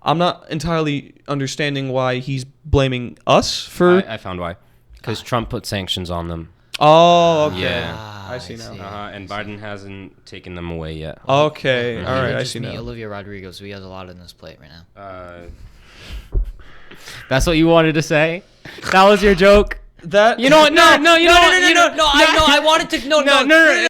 I'm not entirely understanding why he's blaming us for... I found why. Because Trump put sanctions on them. Oh, okay. Yeah. I see now. And Biden hasn't taken them away yet. Okay, all right, I see now. Olivia Rodrigo, so he has a lot on his plate right now. That's what you wanted to say? That was your joke? That... You know what? No. I wanted to... No.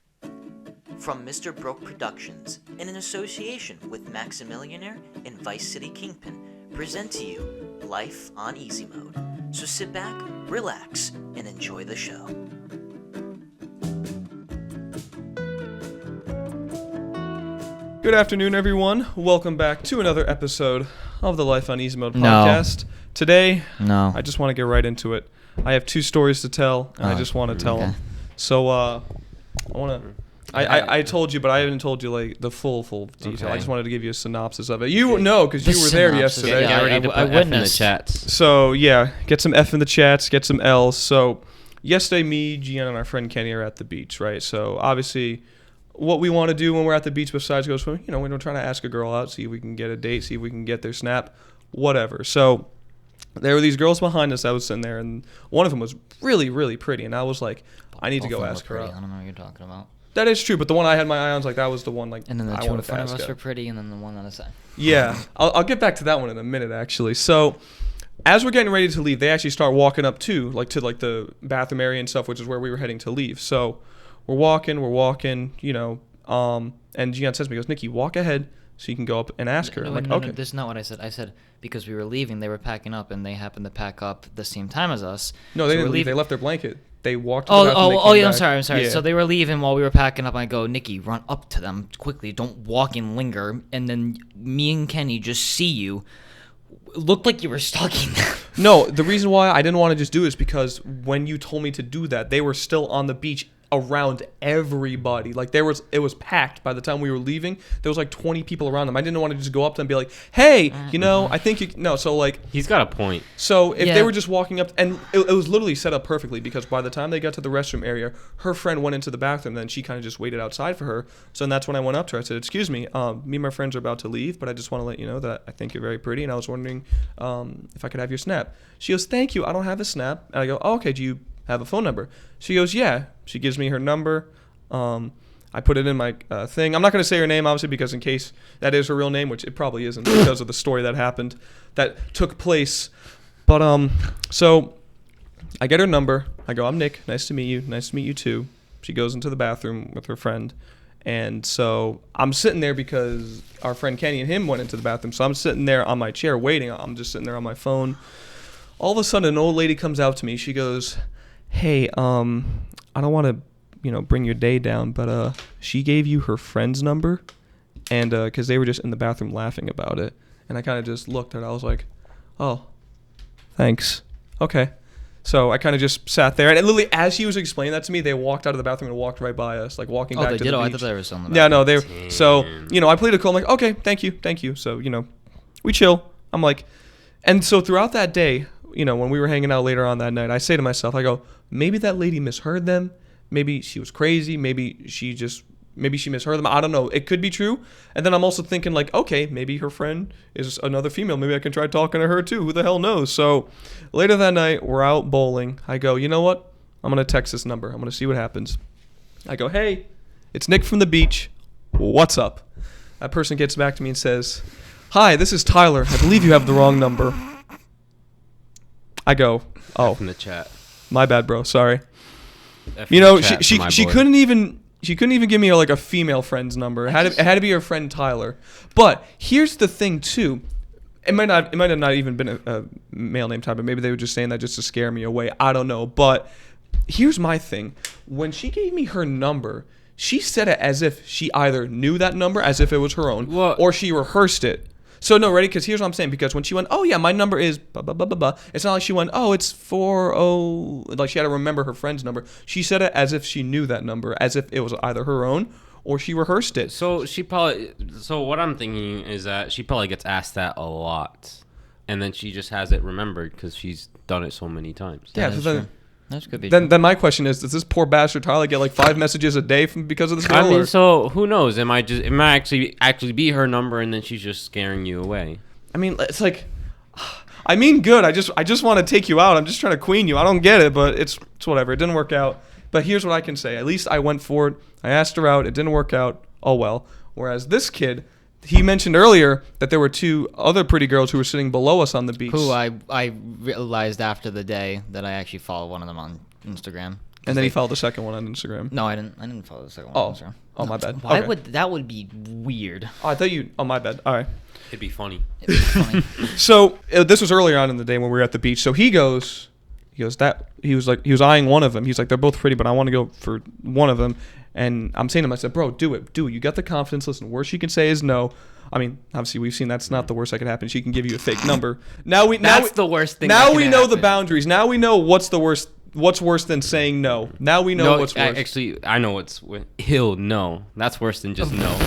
From Mr. Broke Productions, in an association with Maximillionaire and Vice City Kingpin, present to you Life on Easy Mode. So sit back, relax, and enjoy the show. Good afternoon, everyone. Welcome back to another episode of the Life on Easy Mode podcast. Today, I just want to get right into it. I have two stories to tell, and I just want to tell them. So, I want to... I told you, but I haven't told you like the full detail. Okay. I just wanted to give you a synopsis of it. You know, because you were there yesterday. Yeah, I witnessed. F in the chats. So yeah, get some F in the chats, get some L's. So yesterday, me, Gian, and our friend Kenny are at the beach, right? So obviously, what we want to do when we're at the beach besides go swimming, we're trying to ask a girl out, see if we can get a date, see if we can get their snap, whatever. So there were these girls behind us that was sitting there, and one of them was really, really pretty, and I was like, I need to go ask her out. I don't know what you're talking about. That is true, but the one I had my eye on, that was the one, and then the two in front of us were pretty, and then the one on the side. Yeah, I'll get back to that one in a minute, actually. So, as we're getting ready to leave, they actually start walking up to the bathroom area and stuff, which is where we were heading to leave. So, we're walking, and Gian says to me, he goes, Nikki, walk ahead so you can go up and ask her. No, this is not what I said. I said, because we were leaving, they were packing up, and they happened to pack up the same time as us. No, they didn't leave. They left their blanket. They walked to the bathroom. I'm sorry. Yeah. So they were leaving while we were packing up. And I go, Nikki, run up to them quickly. Don't walk and linger. And then me and Kenny just see you. It looked like you were stalking them. No, the reason why I didn't want to just do it is because when you told me to do that, they were still on the beach around everybody. Like it was packed by the time we were leaving. There was like 20 people around them. I didn't want to just go up to them and be like, hey, I think you... No, so like... He's got a point. So if they were just walking up... And it was literally set up perfectly because by the time they got to the restroom area, her friend went into the bathroom, then she kind of just waited outside for her. So that's when I went up to her. I said, excuse me, me and my friends are about to leave, but I just want to let you know that I think you're very pretty, and I was wondering if I could have your snap. She goes, thank you, I don't have a snap. And I go, oh, okay, do you have a phone number? She goes, yeah. She gives me her number. I put it in my thing. I'm not going to say her name, obviously, because in case that is her real name, which it probably isn't because of the story that took place. But so I get her number. I go, I'm Nick. Nice to meet you. Nice to meet you too. She goes into the bathroom with her friend. And so I'm sitting there because our friend Kenny and him went into the bathroom. So I'm sitting there on my chair waiting. I'm just sitting there on my phone. All of a sudden, an old lady comes out to me. She goes, hey, I don't want to, bring your day down, but she gave you her friend's number, and because they were just in the bathroom laughing about it, and I kind of just looked at it. I was like, oh, thanks. Okay. So I kind of just sat there, and literally as she was explaining that to me, they walked out of the bathroom and walked right by us, like walking back to the beach. I thought they were still in the bathroom. Yeah, no, they were. So, I played it cool. I'm like, okay, thank you. So, we chill. I'm like, and so throughout that day, when we were hanging out later on that night, I say to myself, I go, maybe that lady misheard them. Maybe she was crazy. Maybe she misheard them. I don't know. It could be true. And then I'm also thinking like, okay, maybe her friend is another female. Maybe I can try talking to her too. Who the hell knows? So later that night, we're out bowling. I go, you know what? I'm going to text this number. I'm going to see what happens. I go, hey, it's Nick from the beach. What's up? That person gets back to me and says, hi, this is Tyler. I believe you have the wrong number. I go, oh, F in the chat. My bad, bro. Sorry. She couldn't even give me a female friend's number. It had to be her friend Tyler. But here's the thing too. It might have not even been a male named Tyler. Maybe they were just saying that just to scare me away. I don't know. But here's my thing. When she gave me her number, she said it as if she either knew that number, as if it was her own, or she rehearsed it. So, no, ready? Because here's what I'm saying. Because when she went, oh, yeah, my number is blah, blah, blah, blah, blah. It's not like she went, oh, it's 40. Like, she had to remember her friend's number. She said it as if she knew that number, as if it was either her own or she rehearsed it. So, what I'm thinking is that she probably gets asked that a lot. And then she just has it remembered because she's done it so many times. Yeah, so then... That could be then my question is, does this poor bastard Tyler get 5 messages a day because of this girl? So who knows? It might actually be her number, and then she's just scaring you away. I mean, it's like, I mean good. I just want to take you out. I'm just trying to queen you. I don't get it, but it's whatever. It didn't work out. But here's what I can say. At least I went for it. I asked her out. It didn't work out. Oh, well. Whereas this kid, he mentioned earlier that there were 2 other pretty girls who were sitting below us on the beach. Who I realized after the day that I actually followed one of them on Instagram. And then he followed the second one on Instagram. No, I didn't follow the second one on Instagram. Oh, my bad. Why Okay. would that would be weird? Oh, I thought you. Oh, my bad. All right. It'd be funny. It'd be funny. So this was earlier on in the day when we were at the beach. So he was eyeing one of them. He's like, they're both pretty, but I want to go for one of them. And I'm saying to him, I said, bro, do it. You got the confidence. Listen, worst you can say is no. I mean, obviously we've seen that's not the worst that could happen. She can give you a fake number. That's the worst thing. Now that we can know the happen. boundaries. Now we know what's the worst. What's worse than saying no? Now we know what's worse. Actually, I know what's. He'll no. That's worse than just no.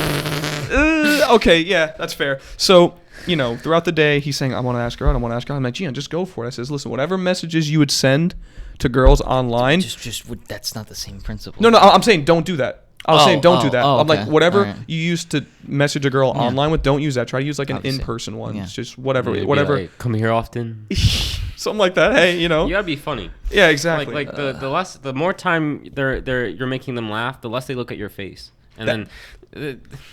Okay, yeah, that's fair. So, throughout the day, he's saying, I want to ask her out. I'm like, Gian, just go for it. I says, listen, whatever messages you would send to girls online. That's not the same principle. No, I'm saying don't do that. I was saying don't do that. I'm okay. like, whatever All right. you use to message a girl online with, don't use that. Try to use like an Obviously. in-person one. Yeah. It's just whatever. You'd be Whatever. like, come here often. Something like that. Hey, You gotta be funny. Yeah, exactly. Like the more time you're making them laugh, the less they look at your face, and then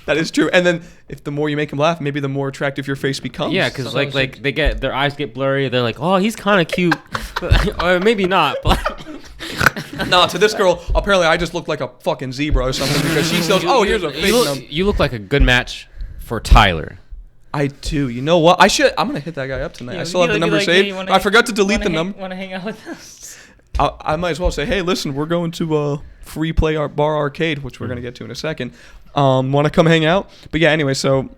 that is true. And then if the more you make them laugh, maybe the more attractive your face becomes. yeah, because like their eyes get blurry. They're like, oh, he's kind of cute, or maybe not. But No, to this girl, apparently I just look like a fucking zebra or something because she says, "Oh, here's a fake number." You look like a good match for Tyler. I do. You know what? I'm gonna hit that guy up tonight. I still have the number saved. I forgot to delete the number. Want to hang out with us? I might as well say, hey, listen, we're going to free play bar arcade, which we're gonna get to in a second. Want to come hang out? But yeah, anyway, so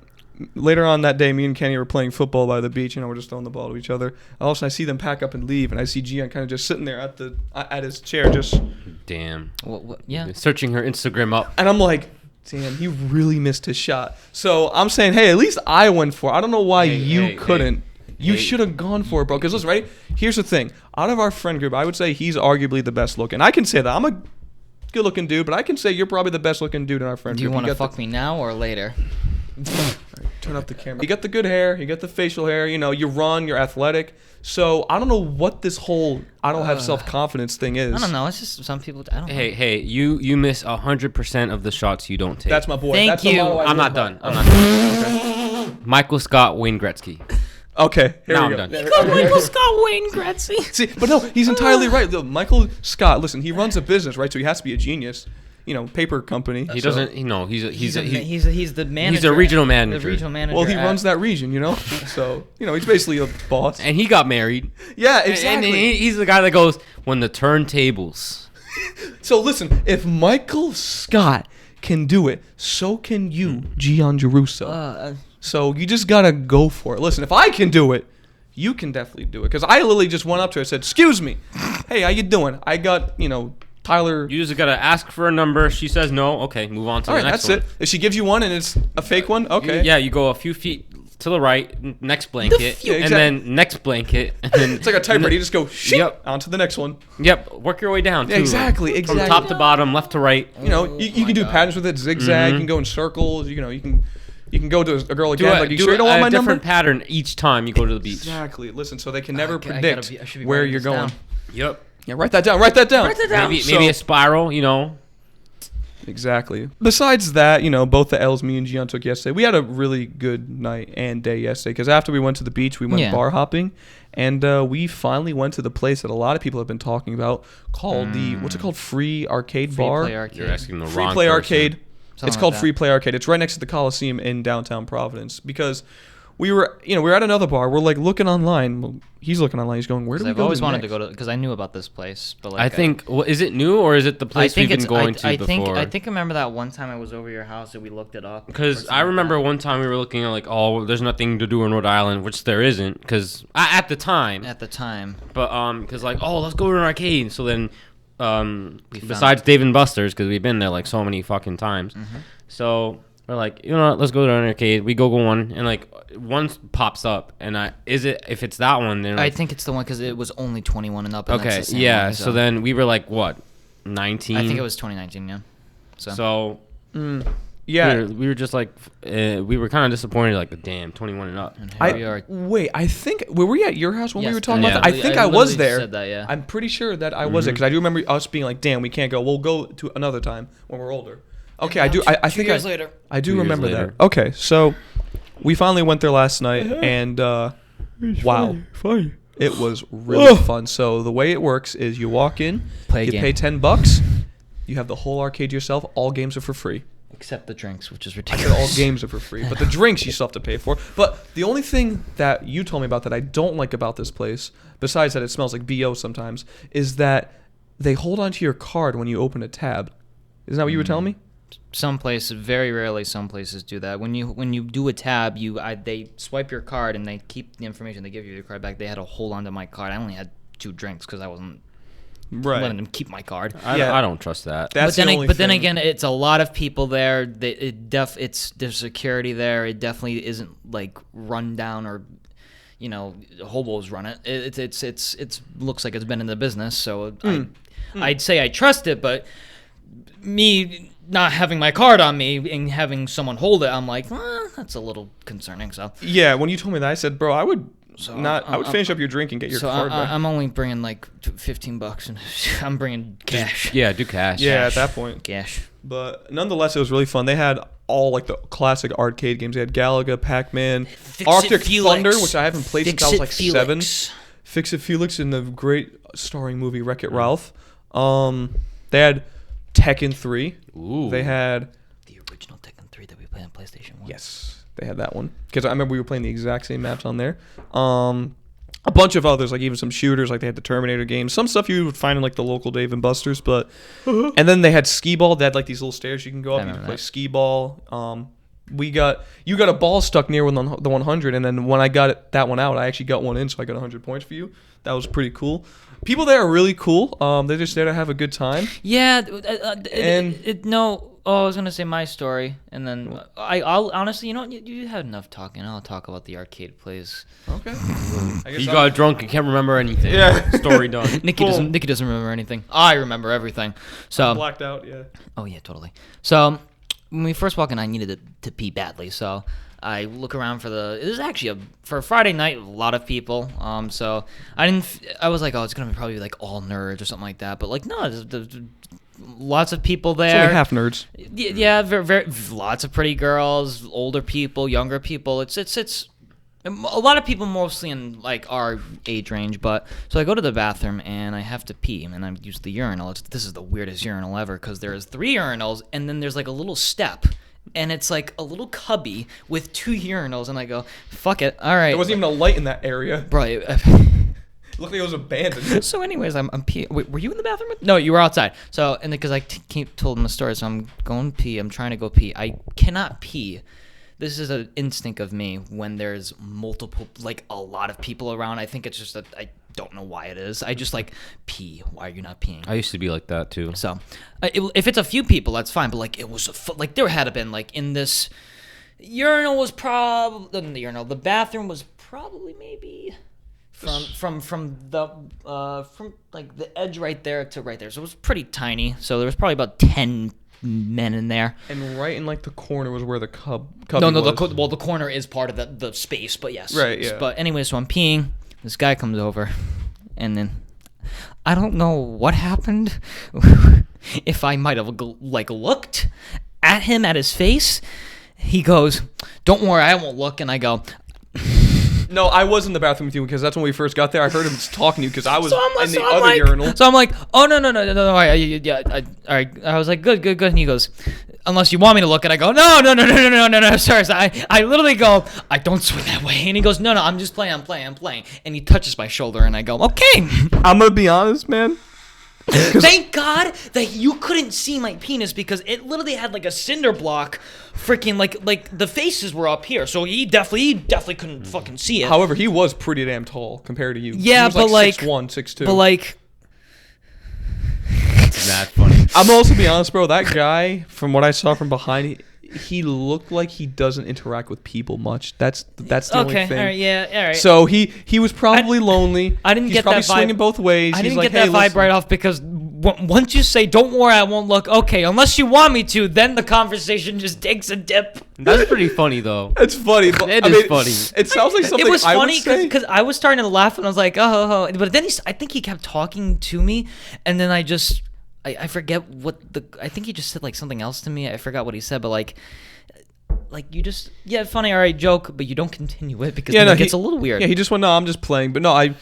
later on that day, me and Kenny were playing football by the beach. We're just throwing the ball to each other. All of a sudden, I see them pack up and leave, and I see Gian kind of just sitting there at his chair, just. Damn. What? Yeah. Searching her Instagram up. And I'm like, damn, he really missed his shot. So I'm saying, hey, at least I went for it. I don't know why you couldn't. You should have gone for it, bro. Because listen, ready? Here's the thing. Out of our friend group, I would say he's arguably the best looking. I can say that. I'm a good looking dude, but I can say you're probably the best looking dude in our friend Do you group. want to fuck me now or later? Turn up the camera. You got the good hair. You got the facial hair. You run. You're athletic. So I don't know what this whole I don't have self-confidence thing is. I don't know. It's just some people. I don't know. Hey, you miss 100% of the shots you don't take. That's my boy. Thank That's you. The motto I I'm live not by. done. I'm not done. Michael Scott, Wayne Gretzky. Okay. Here Now we I'm go. done. Okay, Michael Scott Wayne Gretzky. See, but no, he's entirely right. Though Michael Scott, listen, he runs a business, right? So he has to be a genius. Paper company. He so- doesn't. No, he's the manager. He's a regional manager. The regional manager. Well, he runs that region, So, he's basically a boss. and he got married. Yeah, And exactly. he's the guy that goes when the turntables. So listen, if Michael Scott can do it, so can you, Gian Girusso. So you just gotta go for it. Listen, if I can do it, you can definitely do it. Because I literally just went up to her and said, "Excuse me, hey, how you doing? I got, Tyler." You just gotta ask for a number. She says no. Okay, move on to All the right, next that's one. it. If she gives you one and it's a fake one, okay. Yeah, you go a few feet to the right, next blanket, Yeah, and exactly. then next blanket, and then It's like a typewriter. You just go, shit, Yep. on to the next one. Yep, work your way down. Yeah, Too. exactly. From top to bottom, left to right. You can do patterns with it, zigzag. You can go in circles. You can go to a girl Do again. a, Like, you do sure you don't want a my number? different pattern each time you go to the beach. Exactly. Listen, so they can never I predict should be where writing you're this going. down. Yep. Yeah, write that down. Write that down. Maybe So- a spiral. Exactly. Besides that, both the L's me and Gian took yesterday, we had a really good night and day yesterday. Because after we went to the beach, we went Yeah. bar hopping, and we finally went to the place that a lot of people have been talking about, called what's it called? Free Arcade Free Bar. play arcade. You're asking the Free wrong Play person. Arcade. Something It's like called that. Free Play Arcade. It's right next to the Coliseum in downtown Providence. Because we were at another bar. We're like looking online. Well, he's looking online. He's going, where do we I've go? always wanted next? to go to because I knew about this place, but like I think. Is it new or is it the place we've been going to before? I think I remember that one time I was over your house and we looked it up. Because I remember one time we were looking at like, oh, there's nothing to do in Rhode Island, which there isn't. Because at the time, at the time. but because like, oh, let's go to an arcade. So then, We besides Dave and Buster's, because we've been there like so many fucking times. So we're like, you know what? Let's go to an arcade. We go one, and like one pops up, and if it's that one, then I like, think it's the one because it was only 21 and up. And okay, that's the same yeah. one, So then we were like, what, 19? I think it was 2019. Yeah. So Yeah. We were just like, we were kind of disappointed, like, damn, 21 and up. And here we are. Wait, I think were we at your house when we Yes, were talking yeah. about that? I think I was literally there. Said that, yeah. I'm pretty sure that I was there because I do remember us being like, "Damn, we can't go. We'll go to another time when we're older." Okay, I do. I think 2 years later. I do 2 years remember later. that. Okay, so we finally went there last night, and wow, it was really fun. So the way it works is you walk in, Play a you game. pay $10, you have the whole arcade to yourself. All games are for free. Except the drinks, which is I ridiculous. said all games are for free, but the drinks you still have to pay for. But the only thing that you told me about that I don't like about this place, besides that it smells like BO sometimes, is that they hold onto your card when you open a tab. Isn't that what you were telling me? Some places, very rarely, some places do that. When you do a tab, they swipe your card and they keep the information. They give you your card back. They had to hold on to my card. I only had 2 drinks because I wasn't letting them keep my card. Yeah. I don't trust that. That's But the only then thing. again, it's a lot of people there. There's security there. It definitely isn't like run down or, hobos run it. It's looks like it's been in the business. So I'd say I trust it, but me not having my card on me and having someone hold it, I'm like, that's a little concerning. So Yeah, when you told me that, I said, bro, I would So, I would finish up your drink and get your so card back. I'm only bringing like $15, and I'm bringing cash. Yeah, do cash. Yeah, at that point. Cash. But nonetheless, it was really fun. They had all like the classic arcade games. They had Galaga, Pac-Man, Fix It Arctic Felix. Thunder, which I haven't played since I was like Felix. 7. Fix It Felix in the great starring movie Wreck-It Ralph. They had Tekken 3. Ooh. They had The original Tekken 3 that we played on PlayStation 1. yes, they had that one because I remember we were playing the exact same maps on there. A bunch of others, like even some shooters, like they had the Terminator games. Some stuff you would find in like the local Dave and Buster's, but and then they had skee ball. They had like these little stairs you can go up. You remember can play that. skee ball. You got a ball stuck near the 100, and then when I got that one out, I actually got one in, so I got 100 points for you. That was pretty cool. People there are really cool. They're just there to have a good time. Yeah, And- no. Oh, I was gonna say my story, and then I'll honestly, you had enough talking. I'll talk about the arcade plays. Okay. I guess You I'll- got drunk and can't remember anything. Yeah. Story done. Nicky Boom. doesn't remember anything. I remember everything. So blacked out. Yeah. oh yeah, totally. So when we first walked in, I needed to pee badly. So I look around for it was actually for a Friday night, a lot of people. So I was like, oh, it's gonna probably be like all nerds or something like that. But like, no, there's lots of people It's there. only half nerds. Yeah, very, lots of pretty girls, older people, younger people. It's a lot of people mostly in like our age range. But so I go to the bathroom and I have to pee, and I use the urinal. This is the weirdest urinal ever because there's 3 urinals and then there's like a little step. And it's like a little cubby with 2 urinals, and I go, fuck it, all right. There wasn't even a light in that area. Bro, Looked like it was abandoned. so anyways, I'm peeing. Wait, were you in the bathroom? No, you were outside. So, and because I told him the story, so I'm going to pee. I'm trying to go pee. I cannot pee. This is an instinct of me when there's multiple, like a lot of people around. I think it's just that I don't know why it is. I just like pee. Why are you not peeing? I used to be like that too. So, if it's a few people, that's fine. But like, it was like there had been like in this urinal was probably the urinal. The bathroom was probably maybe from like the edge right there to right there. So it was pretty tiny. So there was probably about 10 men in there. And right in like the corner was where the cubby No, was. the corner is part of the space, but yes. Right, yeah. But anyway, so I'm peeing. This guy comes over, and then I don't know what happened. If I might have like looked at him at his face, he goes, "Don't worry, I won't look." And I go, No, I was in the bathroom with you because that's when we first got there. I heard him talking to you because I was in the other like, urinal. So I'm like, "Oh no, all right, all right." I was like, "Good." And he goes, "Unless you want me to look," and I go, "No, sorry." So I literally go, "I don't swim that way," and he goes, "No, I'm just playing, I'm playing," and he touches my shoulder, and I go, "Okay." I'm gonna be honest, man. Thank God that you couldn't see my penis because it literally had like a cinder block, freaking like the faces were up here, so he definitely couldn't fucking see it. However, he was pretty damn tall compared to you. Yeah, he was but like 6'1", 6'2". but like It's that funny. I'm also be honest, bro. That guy, from what I saw from behind, he looked like he doesn't interact with people much. That's the only okay, thing. all right, yeah, all right. So he was probably lonely. I didn't He's get probably that vibe. swinging both ways. I He's didn't like, get that hey, vibe listen. right off because once you say, "Don't worry, I won't look," okay, unless you want me to, then the conversation just takes a dip. That's pretty funny though. It's funny, but It is funny. It sounds like something It was I funny would say. because I was starting to laugh and I was like, oh. But then I think he kept talking to me, and then I forget I think he just said like something else to me. I forgot what he said, but like you just funny, all right, joke, but you don't continue it because then it gets a little weird. Yeah, he just went, no, I'm just playing. But no,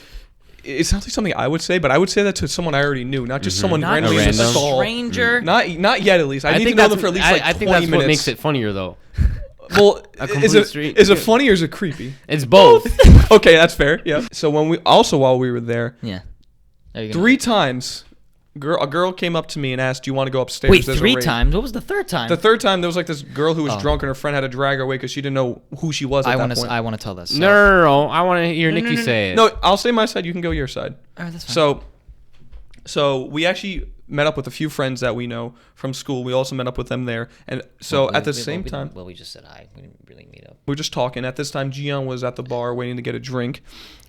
it sounds like something I would say, but I would say that to someone I already knew, not just someone Not randomly in just the a stall. stranger. Not yet, at least. I need to think know that's them for at least like 20 I think that's minutes. what makes it funnier though. Well, A is complete it street. funny or is it creepy? It's both. Okay, that's fair. Yeah. So while we were there, Yeah. There you go. 3 times, a girl came up to me and asked, "Do you want to go upstairs?" Wait, There's a 3 rave." times? What was the third time? The third time, there was like this girl who was Oh. drunk and her friend had to drag her away because she didn't know who she was at that point. I want to tell this. No. I want to hear Nikki say it. No, I'll say my side. You can go your side. All right, that's fine. So we actually met up with a few friends that we know from school. We also met up with them there, and so at the same time, we just said hi. We didn't really meet up. we were just talking. At this time, Gian was at the bar waiting to get a drink.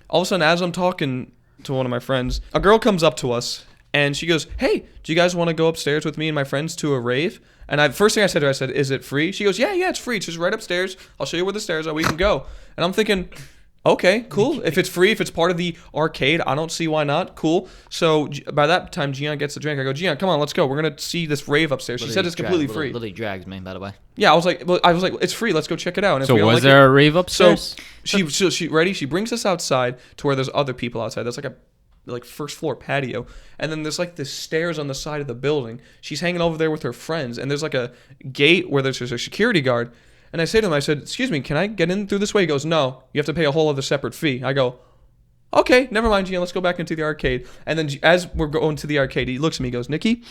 All of a sudden, as I'm talking to one of my friends, a girl comes up to us and she goes, "Hey, do you guys want to go upstairs with me and my friends to a rave?" And first thing I said to her, I said, "Is it free?" She goes, "Yeah, it's free. It's just right upstairs. I'll show you where the stairs are. We can go." And I'm thinking, okay, cool. If it's free, if it's part of the arcade, I don't see why not. Cool. So by that time, Gian gets the drink. I go, "Gian, come on, let's go. We're gonna see this rave upstairs." She said it's completely free. Literally drags me, by the way. Yeah, I was like, it's free. Let's go check it out. And if So we don't was like there it- a rave So upstairs? she ready? She brings us outside to where there's other people outside. That's like a first floor patio, and then there's like this stairs on the side of the building. She's hanging over there with her friends, and there's like a gate where there's a security guard. And I say to him, I said, "Excuse me, can I get in through this way?" He goes, "No, you have to pay a whole other separate fee." I go, "Okay, never mind, Gian. Let's go back into the arcade." And then as we're going to the arcade, he looks at me, and goes, "Nikki,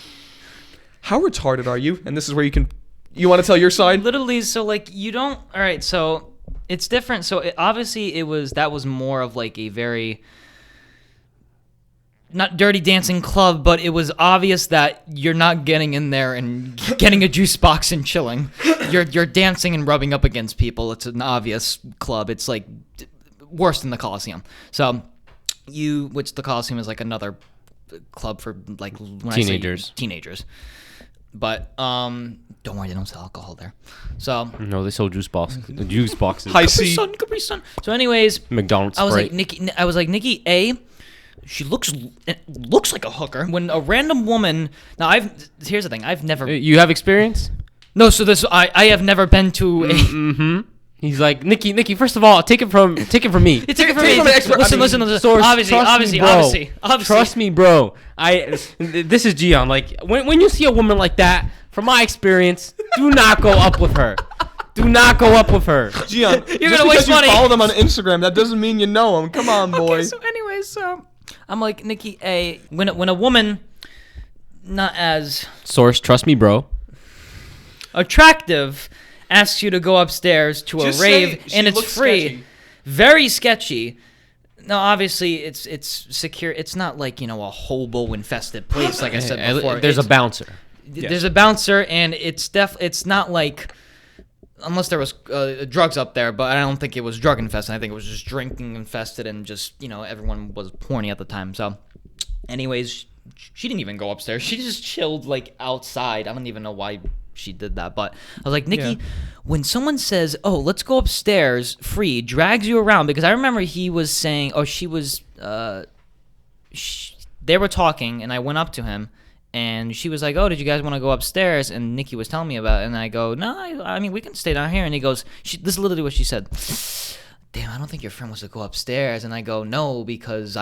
how retarded are you?" And this is where you want to tell your side? Literally, so like you don't. All right, so it's different. So obviously, that was more of like a very not dirty dancing club, but it was obvious that you're not getting in there and getting a juice box and chilling. You're dancing and rubbing up against people. It's an obvious club. It's like worse than the Coliseum. So which the Coliseum is like another club for like when Teenagers. I say teenagers. But don't worry, they don't sell alcohol there. So No, they sold juice boxes. The juice boxes. High C. Capri Sun. So anyways, McDonald's I was Sprite. like Nikki A. She looks like a hooker. When a random woman, here's the thing. I've never You have experience? no. So I have never been to a. Mm-hmm. He's like, Nikki. First of all, take it from me. Take it from me. from an expert. Listen. Source, Obviously. Trust me, bro. This is Gian. Like when you see a woman like that, from my experience, do not go up with her. Do not go up with her. Gian, You're just gonna waste because you money. follow them on Instagram, that doesn't mean you know them. Come on, boy. Okay, so anyways, I'm like Nikki A. When a woman, not as Source, trust me, bro. attractive, asks you to go upstairs to Just a rave say she and it's looks free, sketchy. very sketchy. Now, obviously, it's secure. It's not like a hobo infested place, like I said before. There's a It's- bouncer. There's a bouncer, and it's not like, unless there was drugs up there, but I don't think it was drug infested. I think it was just drinking infested, and just everyone was horny at the time. So, anyways, she didn't even go upstairs. She just chilled like outside. I don't even know why she did that, but I was like, Nikki, when someone says, "Oh, let's go upstairs," free, drags you around, because I remember he was saying, she was, they were talking, and I went up to him. And she was like, "Oh, did you guys want to go upstairs?" And Nikki was telling me about it. And I go, "No, I mean, we can stay down here." And he goes, this is literally what she said. "Damn, I don't think your friend wants to go upstairs." And I go, "No, because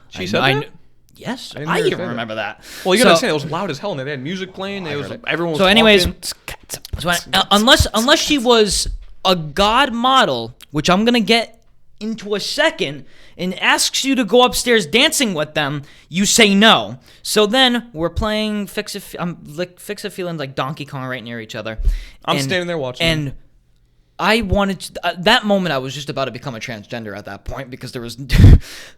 She said that? Yes, didn't I hear her even say that. remember that. Well, you So- gotta understand, it was loud as hell in there. They had music playing. Everyone was So anyways, talking. unless she was a god model, which I'm going to get into a second, and asks you to go upstairs dancing with them, you say no. So then we're playing Fix It feeling like Donkey Kong right near each other. I'm standing there watching. And I wanted to, that moment I was just about to become a transgender at that point, because there was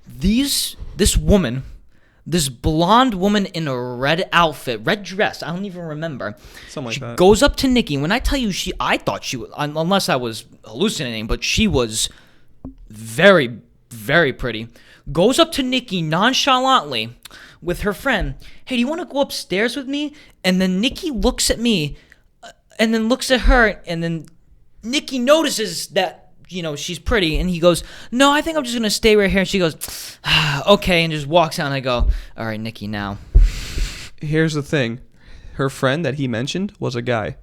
this woman, this blonde woman in a red outfit, red dress, I don't even remember. Something like She that. goes up to Nikki. When I tell you I thought she was, unless I was hallucinating, but she was very very pretty, goes up to Nikki nonchalantly with her friend. Hey, do you want to go upstairs with me? And then Nikki looks at me and then looks at her, and then Nikki notices that, she's pretty, and he goes, no, I think I'm just going to stay right here. And she goes, okay, and just walks out, and I go, all right, Nikki, now. Here's the thing. Her friend that he mentioned was a guy.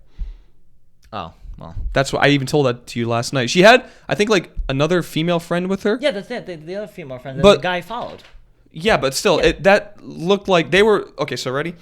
Oh, well. That's what I even told that to you last night. She had, I think, like another female friend with her. Yeah, that's it. The other female friend. But the guy followed. Yeah, but still, that looked like they were okay. So ready?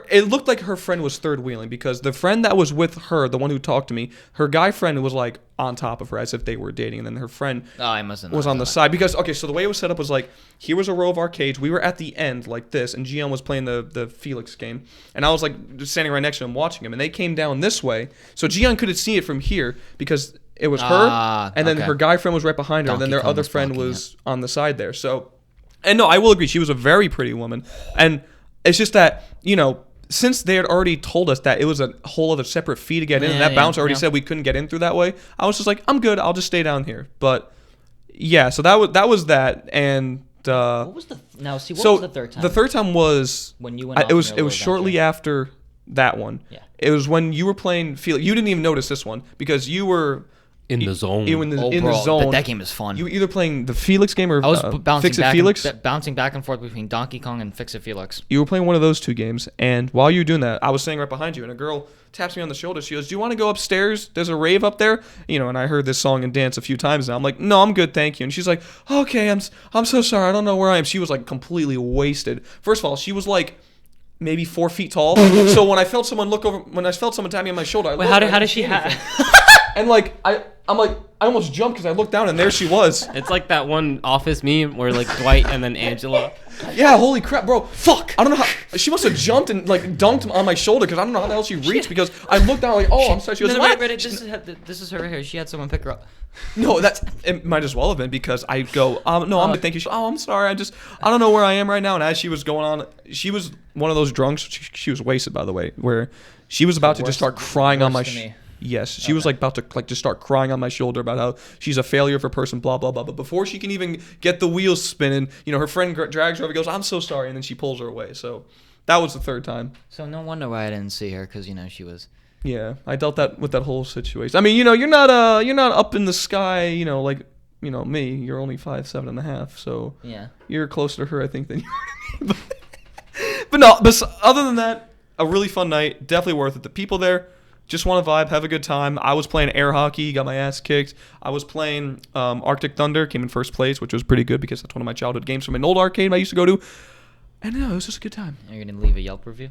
It looked like her friend was third wheeling because the friend that was with her, the one who talked to me, her guy friend was like on top of her as if they were dating, and then her friend was on the side because so the way it was set up was like here was a row of arcades. We were at the end like this, and Gian was playing the Felix game, and I was like just standing right next to him watching him, and they came down this way, so Gian couldn't see it from here because it was her, and then her guy friend was right behind her, and then their other friend was on the side there. So. And no, I will agree. She was a very pretty woman. And it's just that, since they had already told us that it was a whole other separate fee to get in, and that bouncer already said we couldn't get in through that way, I was just like, I'm good. I'll just stay down here. But, yeah, so that was that. And what was the third time? The third time was when you went. It was shortly after that one. Yeah. It was when you were playing Felix. You didn't even notice this one because you were in the zone. You were in the zone. That game is fun. You were either playing the Felix game or I was bouncing back and forth between Donkey Kong and Fix It Felix. You were playing one of those two games, and while you were doing that, I was standing right behind you, and a girl taps me on the shoulder. She goes, "Do you want to go upstairs? There's a rave up there." And I heard this song and dance a few times now. I'm like, "No, I'm good, thank you." And she's like, "Okay, I'm so sorry. I don't know where I am." She was like completely wasted. First of all, she was like maybe 4 feet tall. So when I felt someone tap me on my shoulder, how did she have? And like I'm like I almost jumped because I looked down and there she was. It's like that one Office meme where like Dwight and then Angela. Yeah, holy crap, bro. Fuck. I don't know how. She must have jumped and like dunked on my shoulder because I don't know how the hell she reached because I looked down like, oh, I'm sorry. She was like, this is her right here. She had someone pick her up. No, it might as well have been because I go, no, I'm thank you. I'm sorry. I don't know where I am right now. And as she was going on, she was one of those drunks. She was wasted, by the way, where she was about to just start crying on my. Yes, she was like about to like just start crying on my shoulder about how she's a failure of a person, blah blah blah. But before she can even get the wheels spinning, her friend drags her over, goes, "I'm so sorry," and then she pulls her away. So that was the third time. So no wonder why I didn't see her because she was. Yeah, I dealt that with that whole situation. I mean, you're not up in the sky, like me. You're only 5'7.5", so yeah, you're closer to her, I think, than you are to me. But no, other than that, a really fun night, definitely worth it. The people there. Just want to vibe, have a good time. I was playing air hockey, got my ass kicked. I was playing Arctic Thunder, came in first place, which was pretty good because that's one of my childhood games from an old arcade I used to go to. And no, it was just a good time. Are you going to leave a Yelp review?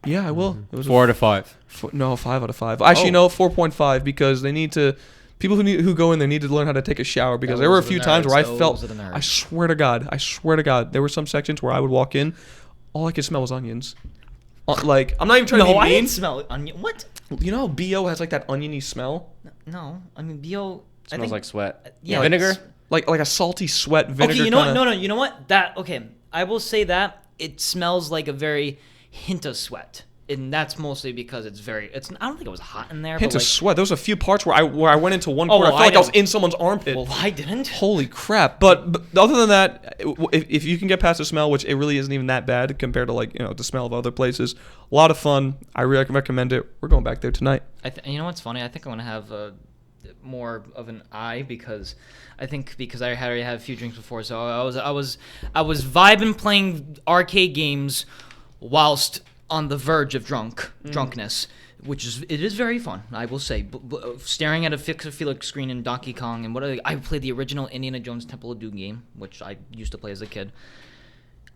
Yeah, I will. It was 4 out of 5. 5 out of 5. Actually, no, 4.5 because they need to. People who go in there need to learn how to take a shower because there were a few times where I felt. I swear to God, there were some sections where I would walk in, all I could smell was onions. Like I'm not even trying to be mean. No, I didn't smell onion. What? You know how BO has like that oniony smell? No, I mean BO smells like sweat. Yeah, vinegar. Like a salty sweat vinegar. Okay, you know what? No, you know what? I will say that it smells like a very hint of sweat. And that's mostly because I don't think it was hot in there. Hint of sweat. There was a few parts where I went into one corner. I felt like I was in someone's armpit. Well, I didn't. Holy crap. But other than that, if you can get past the smell, which it really isn't even that bad compared to the smell of other places, a lot of fun. I really recommend it. We're going back there tonight. You know what's funny? I think I'm going to have more of an eye because I already had a few drinks before. So I was vibing playing arcade games whilst on the verge of drunkenness, which is very fun, I will say. Staring at a Felix screen in Donkey Kong and I played the original Indiana Jones Temple of Doom game, which I used to play as a kid.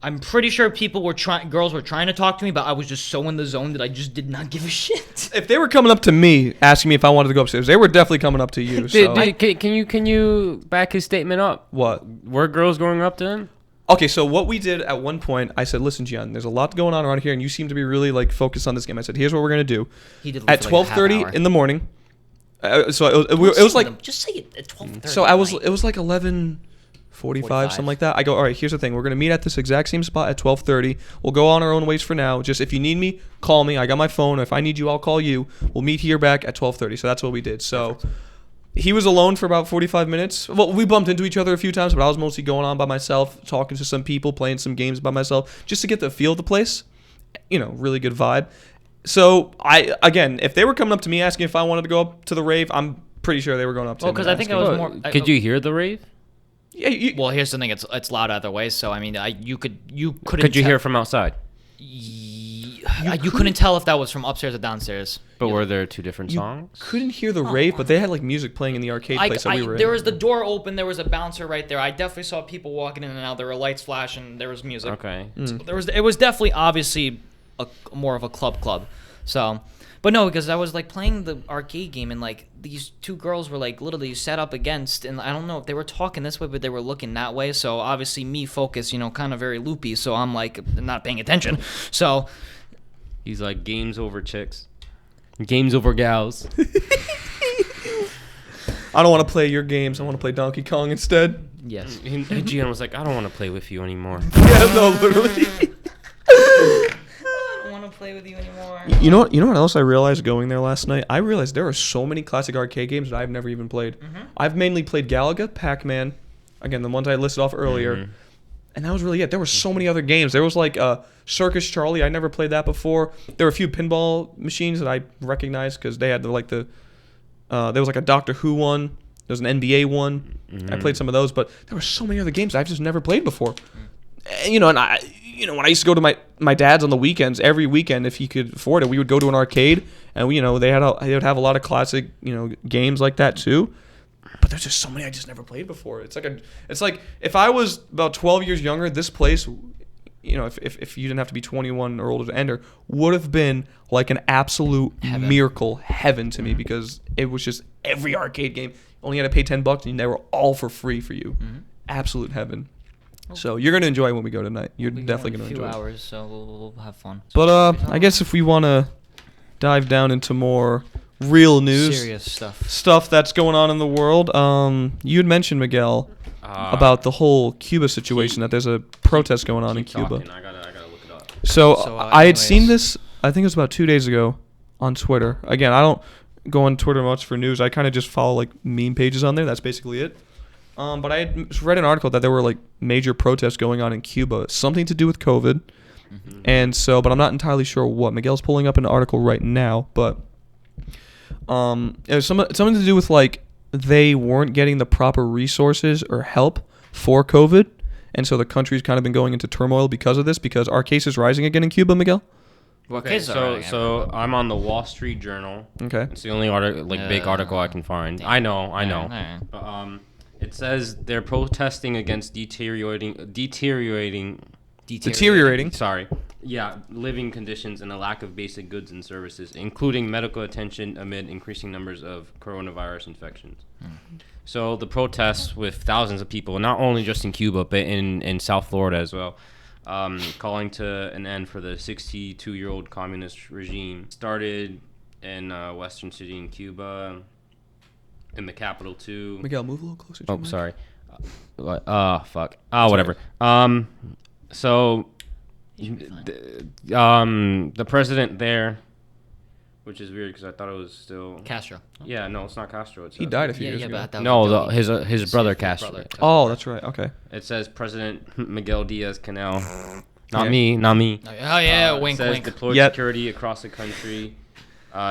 I'm pretty sure girls were trying to talk to me, but I was just so in the zone that I just did not give a shit. If they were coming up to me asking me if I wanted to go upstairs, they were definitely coming up to you. So. Can you back his statement up? What? Were girls going up to him? Okay, so what we did at one point, I said, "Listen, Gian, there's a lot going on around here, and you seem to be really focused on this game." I said, "Here's what we're gonna do." He did at 12:30 in the morning. So it was like just say it at 12:30. So it was like 11:45, something like that. I go, "All right, here's the thing. We're gonna meet at this exact same spot at 12:30. We'll go on our own ways for now. Just if you need me, call me. I got my phone. If I need you, I'll call you. We'll meet here back at 12:30." So that's what we did. So. he was alone for about 45 minutes. Well, we bumped into each other a few times, but I was mostly going on by myself, talking to some people, playing some games by myself, just to get the feel of the place. Really good vibe. So, again, if they were coming up to me asking if I wanted to go up to the rave, I'm pretty sure they were going up to me. because I think I was more. Could you hear the rave? Yeah, Well, here's the thing. It's loud either way. So I mean, you couldn't. Could you hear it from outside? You couldn't tell if that was from upstairs or downstairs. But were there two different you songs? couldn't hear the rave, but they had like music playing in the arcade place that we were in. There was the door open. There was a bouncer right there. I definitely saw people walking in and out. There were lights flashing. There was music. Okay. So it was definitely obviously more of a club. So, but no, because I was like playing the arcade game and like these two girls were like literally set up against, and I don't know if they were talking this way, but they were looking that way. So obviously me focus, kind of very loopy. So I'm like not paying attention. So He's like, games over chicks. Games over gals. I don't want to play your games. I want to play Donkey Kong instead. yes. And Gian was like, I don't want to play with you anymore. Yeah, no, literally. I don't want to play with you anymore. You know what else I realized going there last night? I realized there are so many classic arcade games that I've never even played. I've mainly played Galaga, Pac-Man, again, the ones I listed off earlier. And that was really it. There were so many other games. There was like Circus Charlie. I never played that before. There were a few pinball machines that I recognized because they had there was like a Doctor Who one. There was an NBA one. I played some of those, but there were so many other games I've just never played before. And, when I used to go to my dad's on the weekends, every weekend if he could afford it, we would go to an arcade, and they would have a lot of classic games like that too. But there's just so many I just never played before. It's like if I was about 12 years younger, this place, if you didn't have to be 21 or older to enter, would have been like an absolute miracle heaven to me, because it was just every arcade game. You only had to pay $10 and they were all for free for you. Absolute heaven. So you're gonna enjoy it when we go tonight. You're definitely gonna enjoy it. A few hours, so we'll have fun. But I guess if we wanna dive down into more real news, Serious stuff that's going on in the world. You had mentioned, Miguel, about the whole Cuba situation, that there's a protest going on in Cuba. I gotta look it up. So I had seen this, I think it was about 2 days ago on Twitter. Again, I don't go on Twitter much for news. I kind of just follow like meme pages on there. That's basically it. But I had read an article that there were like major protests going on in Cuba, something to do with COVID. And so, but I'm not entirely sure what. Miguel's pulling up an article right now, but it was something to do with like they weren't getting the proper resources or help for COVID, and so the country's kind of been going into turmoil because of this. Because our case is rising again in Cuba, Miguel. Okay, so I'm on the Wall Street Journal. Okay, it's the only big article I can find. I know. But, it says they're protesting against deteriorating. Sorry. Yeah, living conditions and a lack of basic goods and services, including medical attention amid increasing numbers of coronavirus infections. So the protests with thousands of people, not only just in Cuba, but in South Florida as well, calling to an end for the 62-year-old communist regime, started in a western city in Cuba, in the capital too. Miguel, move a little closer. Oh, sorry. Fuck. Whatever. So, the president there, which is weird because I thought it was still Castro. Yeah, no, it's not Castro. It's he died a few years ago. No, his brother Castro. Oh, that's right. Okay. It says President Miguel Diaz-Canel. Not me. Oh yeah, wink, says wink. Deployed security across the country.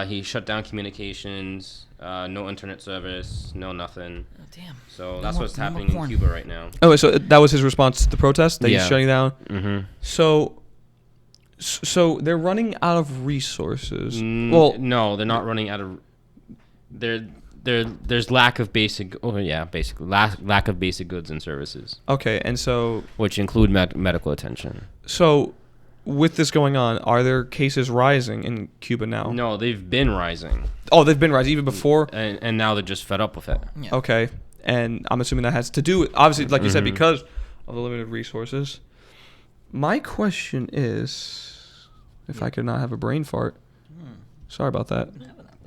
He shut down communications. No internet service. No nothing. Oh, damn. So that's what's happening in Cuba right now. Oh, so that was his response to the protest? That he's shutting down? Mm-hmm. So they're running out of resources. Well, no, they're not running out of. There's lack of basic. Oh yeah, basically lack of basic goods and services. Okay, and so which include medical attention. So, with this going on, are there cases rising in Cuba now? No, they've been rising. Oh, they've been rising even before? And now they're just fed up with it. Yeah. Okay. And I'm assuming that has to do with, obviously, like you said, because of the limited resources. My question is, if I could not have a brain fart. Sorry about that.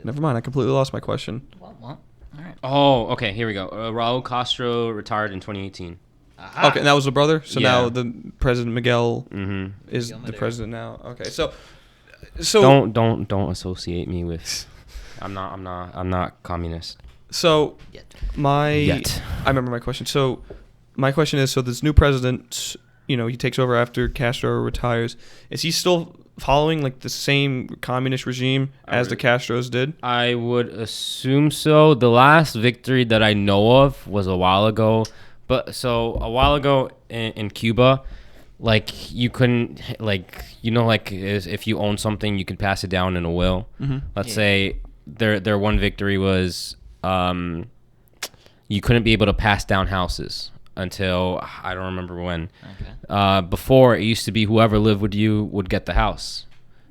Never mind. I completely lost my question. Well, all right. Oh, okay. Here we go. Raul Castro retired in 2018. Aha. Okay, and that was the brother. So now the President Miguel is the president now. Okay, so don't associate me with. I'm not communist. So Yet. I remember my question. So my question is, so this new president, he takes over after Castro retires. Is he still following like the same communist regime as the Castros did? I would assume so. The last victory that I know of was a while ago. But so a while ago in Cuba, like you couldn't if you own something, you could pass it down in a will. Mm-hmm. Let's say their one victory was you couldn't be able to pass down houses until I don't remember when. Okay. Before it used to be whoever lived with you would get the house.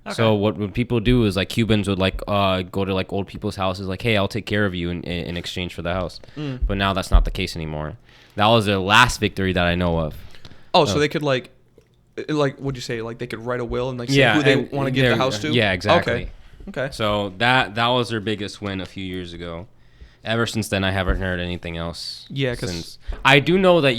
Okay. So what would people do is like Cubans would like go to like old people's houses like, hey, I'll take care of you in exchange for the house. But now that's not the case anymore. That was their last victory that I know of. Oh, so they could like what'd you say? Like they could write a will and like say who they want to give the house to? Yeah, exactly. Okay. So that was their biggest win a few years ago. Ever since then, I haven't heard anything else. Yeah, because I do know that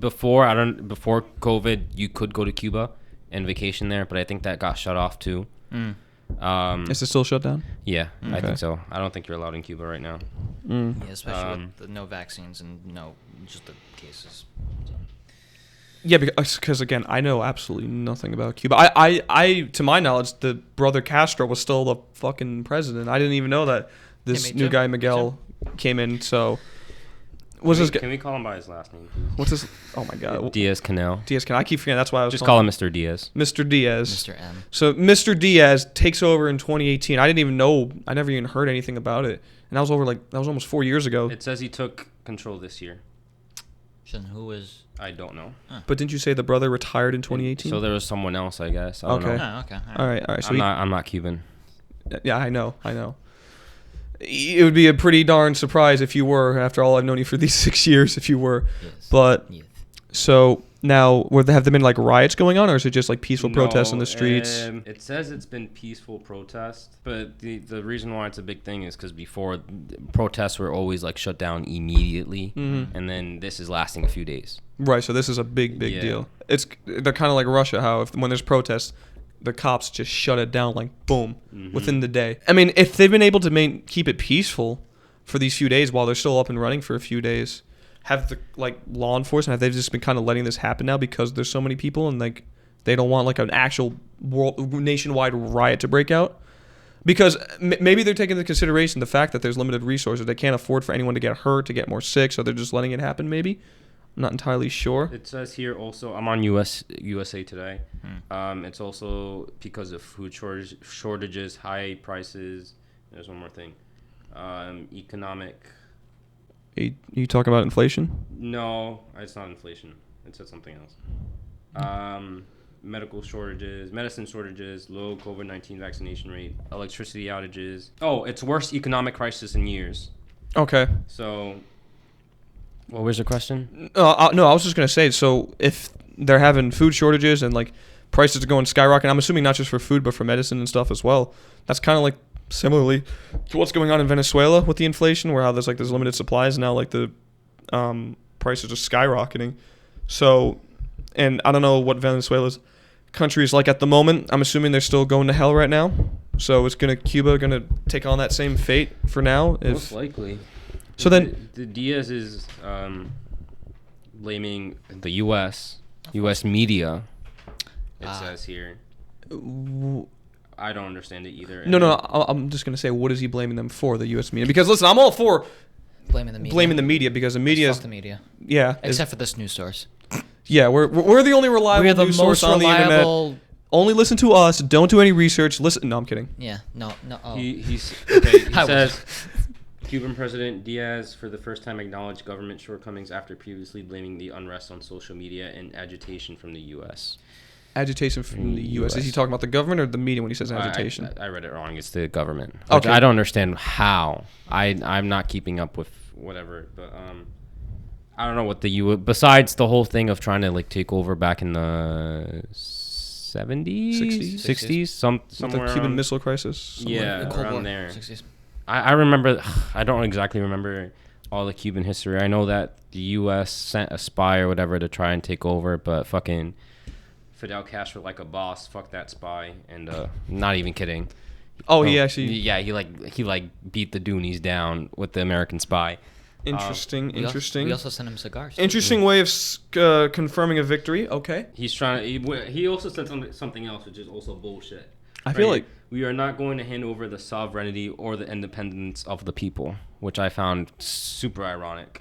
before COVID, you could go to Cuba and vacation there, but I think that got shut off too. Is it still shut down? Yeah, I Okay. think so. I don't think you're allowed in Cuba right now. Yeah, especially with the no vaccines and no just the cases. So. Yeah, because again, I know absolutely nothing about Cuba. I to my knowledge, the brother Castro was still the fucking president. I didn't even know that this me new too. guy Miguel came in. So, what's this guy? Can we call him by his last name? What's this? Oh my God, Diaz-Canel. Diaz. I keep forgetting. That's why I was Just calling call him Mr. Diaz. Mr. Diaz. Mr. M. So Mr. Diaz takes over in 2018. I didn't even know. I never even heard anything about it, and that was almost 4 years ago. It says he took control this year. Then who is? I don't know. But didn't you say the brother retired in 2018? So there was someone else, I guess. I don't Okay. know. Oh, okay. All right. So I'm not Cuban. yeah, I know. It would be a pretty darn surprise if you were, after all I've known you for these 6 years, if you were. Yes. But Yes. so now, have there been like riots going on, or is it just like peaceful protests in the streets? It says it's been peaceful protests, but the reason why it's a big thing is because before protests were always like shut down immediately, and then this is lasting a few days. Right. So this is a big Yeah. deal. They're kind of like Russia, how when there's protests, the cops just shut it down like boom within the day. I mean, if they've been able to keep it peaceful for these few days while they're still up and running for a few days, have the law enforcement, have they just been kind of letting this happen now because there's so many people and like they don't want like an actual nationwide riot to break out? Because maybe they're taking into consideration the fact that there's limited resources. They can't afford for anyone to get hurt, to get more sick, so they're just letting it happen maybe. I'm not entirely sure. It says here also, I'm on USA Today. It's also because of food shortages, high prices. There's one more thing. Economic. You talking about inflation? No, it's not inflation. It said something else. Medical shortages, medicine shortages, low COVID-19 vaccination rate, electricity outages. Oh, it's worst economic crisis in years. Okay. So, what was your question? No, I was just gonna say. So if they're having food shortages and like prices are going skyrocketing, I'm assuming not just for food but for medicine and stuff as well. That's kind of like similarly to what's going on in Venezuela with the inflation, where how there's limited supplies and now like the prices are skyrocketing. So, and I don't know what Venezuela's country is like at the moment. I'm assuming they're still going to hell right now. So Cuba gonna take on that same fate for now. Most likely. So then, the Diaz is blaming the U.S. media. It says here. I don't understand it either. No. I'm just gonna say, what is he blaming them for? The U.S. media? Because listen, I'm all for Blaming the media. because the media Fuck is the media. yeah. Except for this news source. Yeah, we're the only reliable We're the news most source on the internet. reliable. Only listen to us. Don't do any research. Listen. No, I'm kidding. Yeah. No. Oh. He I says Cuban President Diaz for the first time acknowledged government shortcomings after previously blaming the unrest on social media and agitation from the U.S. Agitation from the U.S. Is he talking about the government or the media when he says agitation? I read it wrong. It's the government. Okay. I don't understand how. I'm not keeping up with whatever, but I don't know what besides the whole thing of trying to like take over back in the 70s, 60s, somewhere With the Cuban around- Missile Crisis. Yeah, The Cold around War, there. 60s. I remember. I don't exactly remember all the Cuban history. I know that the U.S. sent a spy or whatever to try and take over, but fucking Fidel Castro, like a boss, fuck that spy, and not even kidding. Oh, he actually. Yeah, he beat the Doonies down with the American Spy. Interesting. We also sent him cigars. Interesting way of confirming a victory. Okay. He's trying to. He also said something else, which is also bullshit. I feel like we are not going to hand over the sovereignty or the independence of the people, which I found super ironic.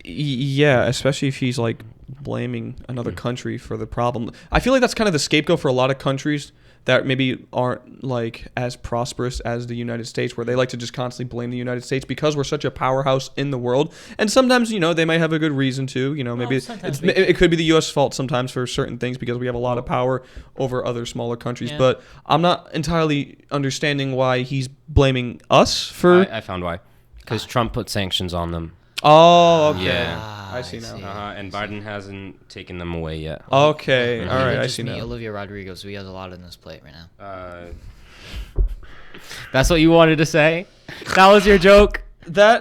Yeah, especially if he's like blaming another country for the problem. I feel like that's kind of the scapegoat for a lot of countries that maybe aren't like as prosperous as the United States, where they like to just constantly blame the United States because we're such a powerhouse in the world. And sometimes, they might have a good reason to, maybe it could be the U.S. fault sometimes for certain things because we have a lot of power over other smaller countries. Yeah. But I'm not entirely understanding why he's blaming us for... I found why. Because Trump put sanctions on them. Oh, okay. Yeah. I see now. And Biden hasn't taken them away yet. Okay. All right. I see now. Olivia Rodrigo, so he has a lot on his plate right now. That's what you wanted to say? That was your joke? I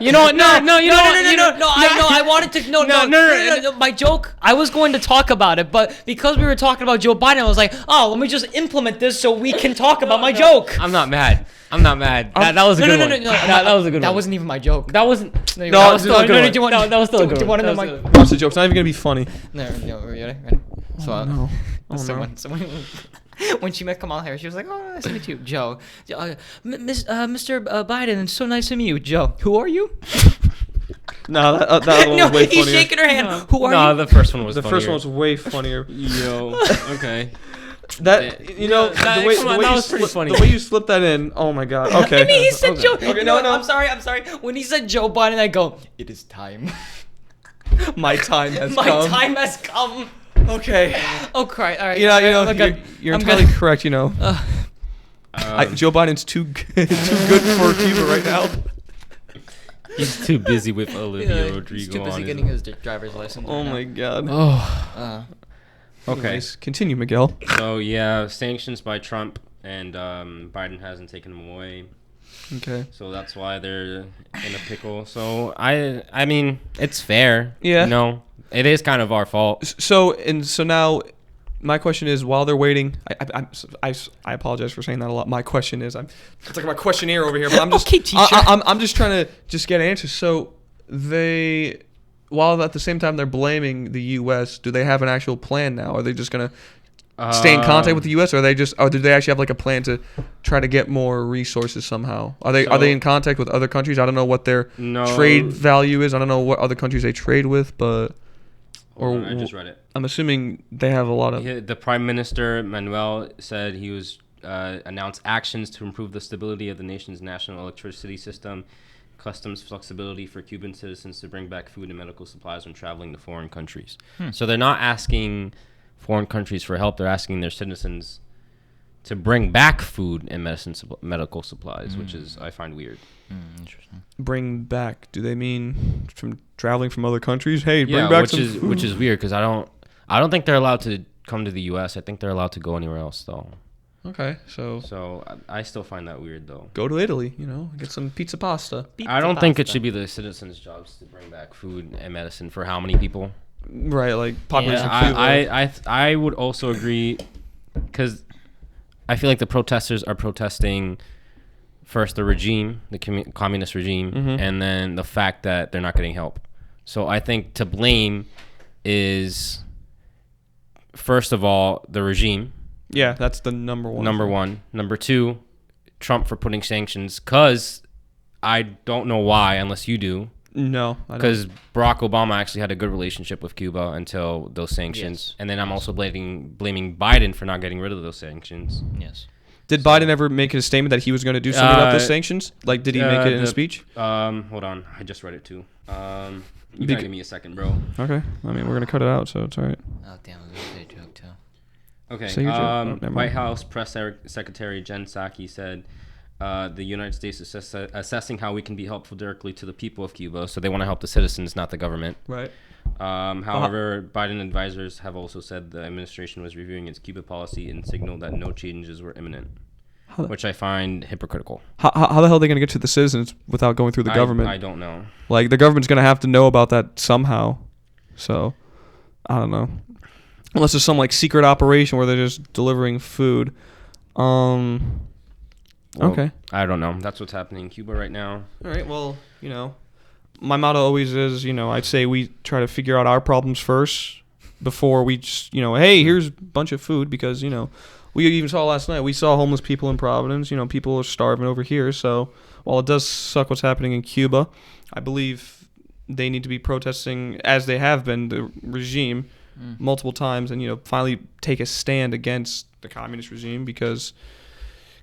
wanted to no. My joke, I was going to talk about it, but because we were talking about Joe Biden, I was like, oh, let me just implement this so we can talk about my joke. I'm not mad. That was a good one. That was a good one. That wasn't even my joke. That wasn't. That was still a good one. That was still a good one. Do you want to know my? Watch the joke. It's not even gonna be funny. No, ready? So when she met Kamala Harris, she was like, "Oh, nice to meet you, Joe. Mr. Biden, it's so nice to meet you, Joe. Who are you?" No, that one was way funnier. He's shaking her hand. Who are you? No, the first one was. The first one was way funnier. Yo, okay. The way you slipped that in. Oh my god. Okay. I mean, he said Joe. Okay, no. I'm sorry. When he said Joe Biden, I go, "It is time. My time has come. My time has come." Okay. Oh, cry. All right. You're entirely correct. Joe Biden's too good for Cuba right now. He's too busy with Olivia Rodrigo. He's too busy getting his driver's license. Oh my god. Okay. Anyways, continue, Miguel. So yeah, sanctions by Trump, and Biden hasn't taken them away. Okay. So that's why they're in a pickle. So I mean, it's fair. Yeah. It is kind of our fault. So now, my question is, while they're waiting, I apologize for saying that a lot. My question is, it's like my questionnaire over here, but I'm just okay, teacher. I'm just trying to just get answers. So while at the same time they're blaming the U.S., do they have an actual plan now? Are they just gonna stay in contact with the U.S., or do they actually have like a plan to try to get more resources somehow? Are they in contact with other countries? I don't know what their trade value is. I don't know what other countries they trade with, but I just read it. I'm assuming they have a lot of. The Prime Minister Manuel said he was announced actions to improve the stability of the nation's national electricity system, customs flexibility for Cuban citizens to bring back food and medical supplies when traveling to foreign countries. So they're not asking foreign countries for help. They're asking their citizens to bring back food and medical supplies, which is I find weird. Interesting. Bring back? Do they mean from traveling from other countries? Hey, bring back some food. Which is weird because I don't think they're allowed to come to the U.S. I think they're allowed to go anywhere else though. Okay, so I still find that weird though. Go to Italy, get some pizza pasta. I don't think it should be the citizens' jobs to bring back food and medicine for how many people. Right, like population. Yeah, I would also agree because I feel like the protesters are protesting first the regime, the communist regime, and then the fact that they're not getting help. So I think to blame is first of all the regime. Yeah, that's the number one. Number two, Trump for putting sanctions, because I don't know why, unless you do. No, because Barack Obama actually had a good relationship with Cuba until those sanctions. Yes. And then I'm also blaming Biden for not getting rid of those sanctions. Yes. Did Biden ever make a statement that he was going to do something about the sanctions? Like, did he make it in a speech? Hold on. I just read it too. You gotta give me a second, bro. Okay. I mean, we're going to cut it out, so it's all right. Oh, damn. I was going to say a joke too. Okay. Say your joke. White House Press Secretary Jen Psaki said the United States is assessing how we can be helpful directly to the people of Cuba. So they want to help the citizens, not the government. Right. However, Biden advisors have also said the administration was reviewing its Cuba policy and signaled that no changes were imminent, which I find hypocritical. How the hell are they going to get to the citizens without going through the government? I don't know. Like, the government's going to have to know about that somehow. So, I don't know. Unless there's some, like, secret operation where they're just delivering food. Well, Okay. I don't know. That's what's happening in Cuba right now. All right. Well, my motto always is, I'd say we try to figure out our problems first before we just, hey, here's a bunch of food because, we even saw last night. We saw homeless people in Providence. People are starving over here. So while it does suck what's happening in Cuba, I believe they need to be protesting, as they have been, the regime multiple times and, finally take a stand against the communist regime because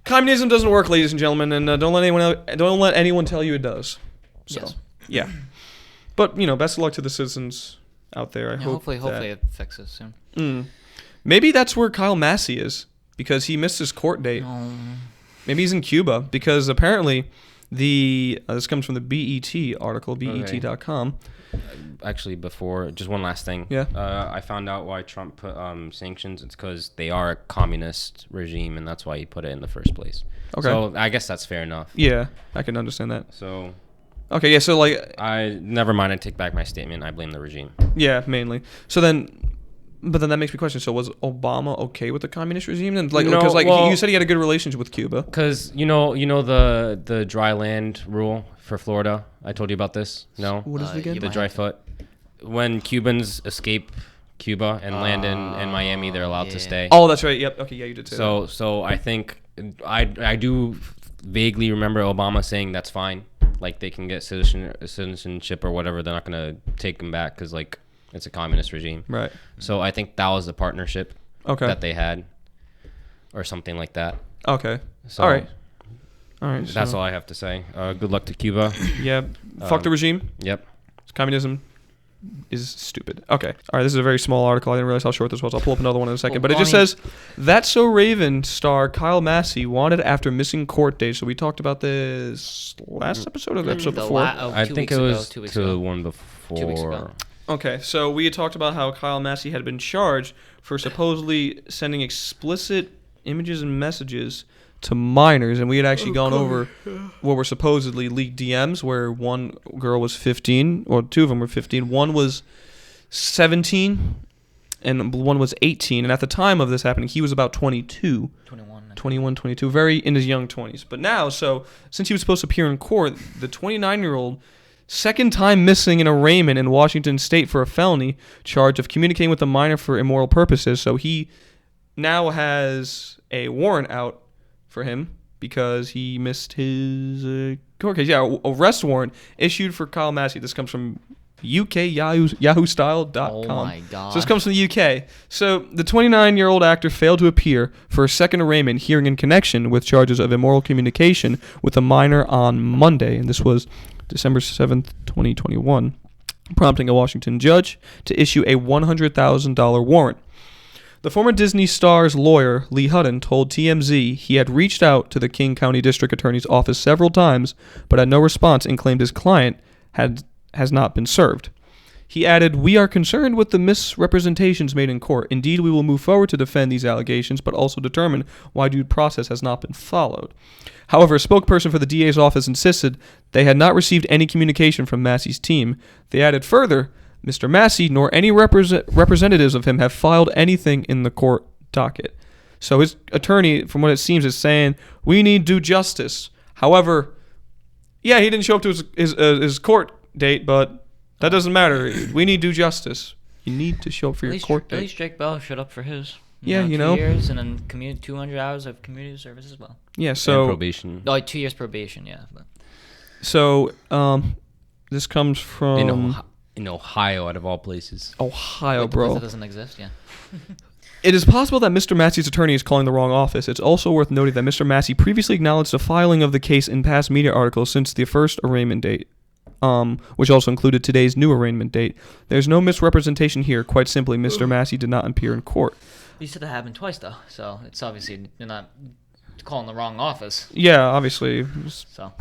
communism doesn't work, ladies and gentlemen, and don't let anyone tell you it does. So, Yes. yeah. But, best of luck to the citizens out there. I hope hopefully it fixes soon. Maybe that's where Kyle Massey is because he missed his court date. Maybe he's in Cuba because apparently this comes from the BET article, BET.com. Actually, before, just one last thing. Yeah. I found out why Trump put sanctions. It's because they are a communist regime, and that's why he put it in the first place. Okay. So I guess that's fair enough. Yeah, I can understand that. So Okay, yeah, so never mind. I take back my statement. I blame the regime. yeah, mainly. So then, but then that makes me question. So was Obama okay with the communist regime then? Like, No, because well- you said he had a good relationship with Cuba. Because you know the dry land rule for Florida. I told you about this. No. What is it again? The dry foot. When Cubans escape Cuba and land in Miami, they're allowed to stay. Oh, that's right. Yep. Okay, yeah, you did say that. So I think I do vaguely remember Obama saying that's fine. Like they can get citizenship or whatever. They're not gonna take them back because like it's a communist regime. Right. So I think that was the partnership Okay. that they had, or something like that. Okay. So All right. That's so- all I have to say. Good luck to Cuba. Yeah. Fuck the regime. Yep. Communism is stupid. Okay. All right. This is a very small article. I didn't realize how short this was. I'll pull up another one in a second. Well, But it just Bonnie- says, That's So Raven star Kyle Massey wanted after missing court date. So we talked about this last episode or the episode before? I think it was 2 weeks to the ago. one before. 2 weeks ago. Okay, so we had talked about how Kyle Massey had been charged for supposedly sending explicit images and messages to minors, and we had actually gone over what were supposedly leaked DMs, where one girl was 15, or two of them were 15. One was 17, and one was 18. And at the time of this happening, he was about 22. 21, 22, very in his young 20s. But now, so since he was supposed to appear in court, the 29-year-old, second time missing in arraignment in Washington State for a felony charge of communicating with a minor for immoral purposes. So he now has a warrant out for him because he missed his court case. Yeah, arrest warrant issued for Kyle Massey. This comes from yahoo.style.com. Oh my God. So this comes from the UK. So the 29-year-old actor failed to appear for a second arraignment hearing in connection with charges of immoral communication with a minor on Monday, and this was December 7th, 2021, prompting a Washington judge to issue a $100,000 warrant. The former Disney star's lawyer, Lee Hutton, told TMZ he had reached out to the King County District Attorney's office several times, but had no response and claimed his client has not been served. He added, "We are concerned with the misrepresentations made in court. Indeed, we will move forward to defend these allegations, but also determine why due process has not been followed." However, a spokesperson for the DA's office insisted they had not received any communication from Massey's team. They added further, Mr. Massey nor any representatives of him have filed anything in the court docket. So his attorney, from what it seems, is saying, we need due justice. However, yeah, he didn't show up to his court date, but that doesn't matter. We need due justice. You need to show up for your court At date. least Jake Bell showed up for his. Yeah, 2 years and then 200 hours of community service as well. Yeah, And so probation. No, 2 years probation, yeah. But. so this comes from In Ohio, out of all places. Ohio, Like the place bro. that doesn't exist, yeah. It is possible that Mr. Massey's attorney is calling the wrong office. It's also worth noting that Mr. Massey previously acknowledged the filing of the case in past media articles since the first arraignment date, which also included today's new arraignment date. There's no misrepresentation here. Quite simply, Mr. Massey did not appear in court. You said that happened twice, though, so it's obviously you're not calling the wrong office. Yeah, obviously. So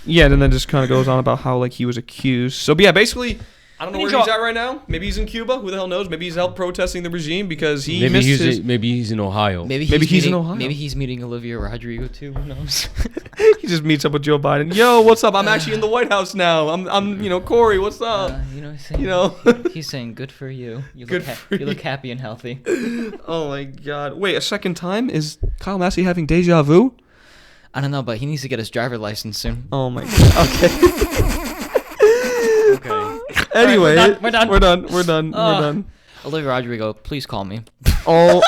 Yeah, and then just kind of goes on about how like he was accused. So, but yeah, basically, I don't know where he's at right now. Maybe he's in Cuba. Who the hell knows? Maybe he's out protesting the regime because he missed his... maybe he's in Ohio. Maybe he's in Ohio. Maybe he's meeting Olivia Rodrigo too. Who knows? He just meets up with Joe Biden. Yo, what's up? I'm actually in the White House now. I'm Corey. What's up? He's saying, he's saying, "Good for you. You Good look, for you look you." happy and healthy." Oh my God! Wait, a second time? Is Kyle Massey having deja vu? I don't know, but he needs to get his driver's license soon. Oh my god. Okay. Okay. Anyway, we're done. We're done. Olivia Rodrigo, please call me. Oh,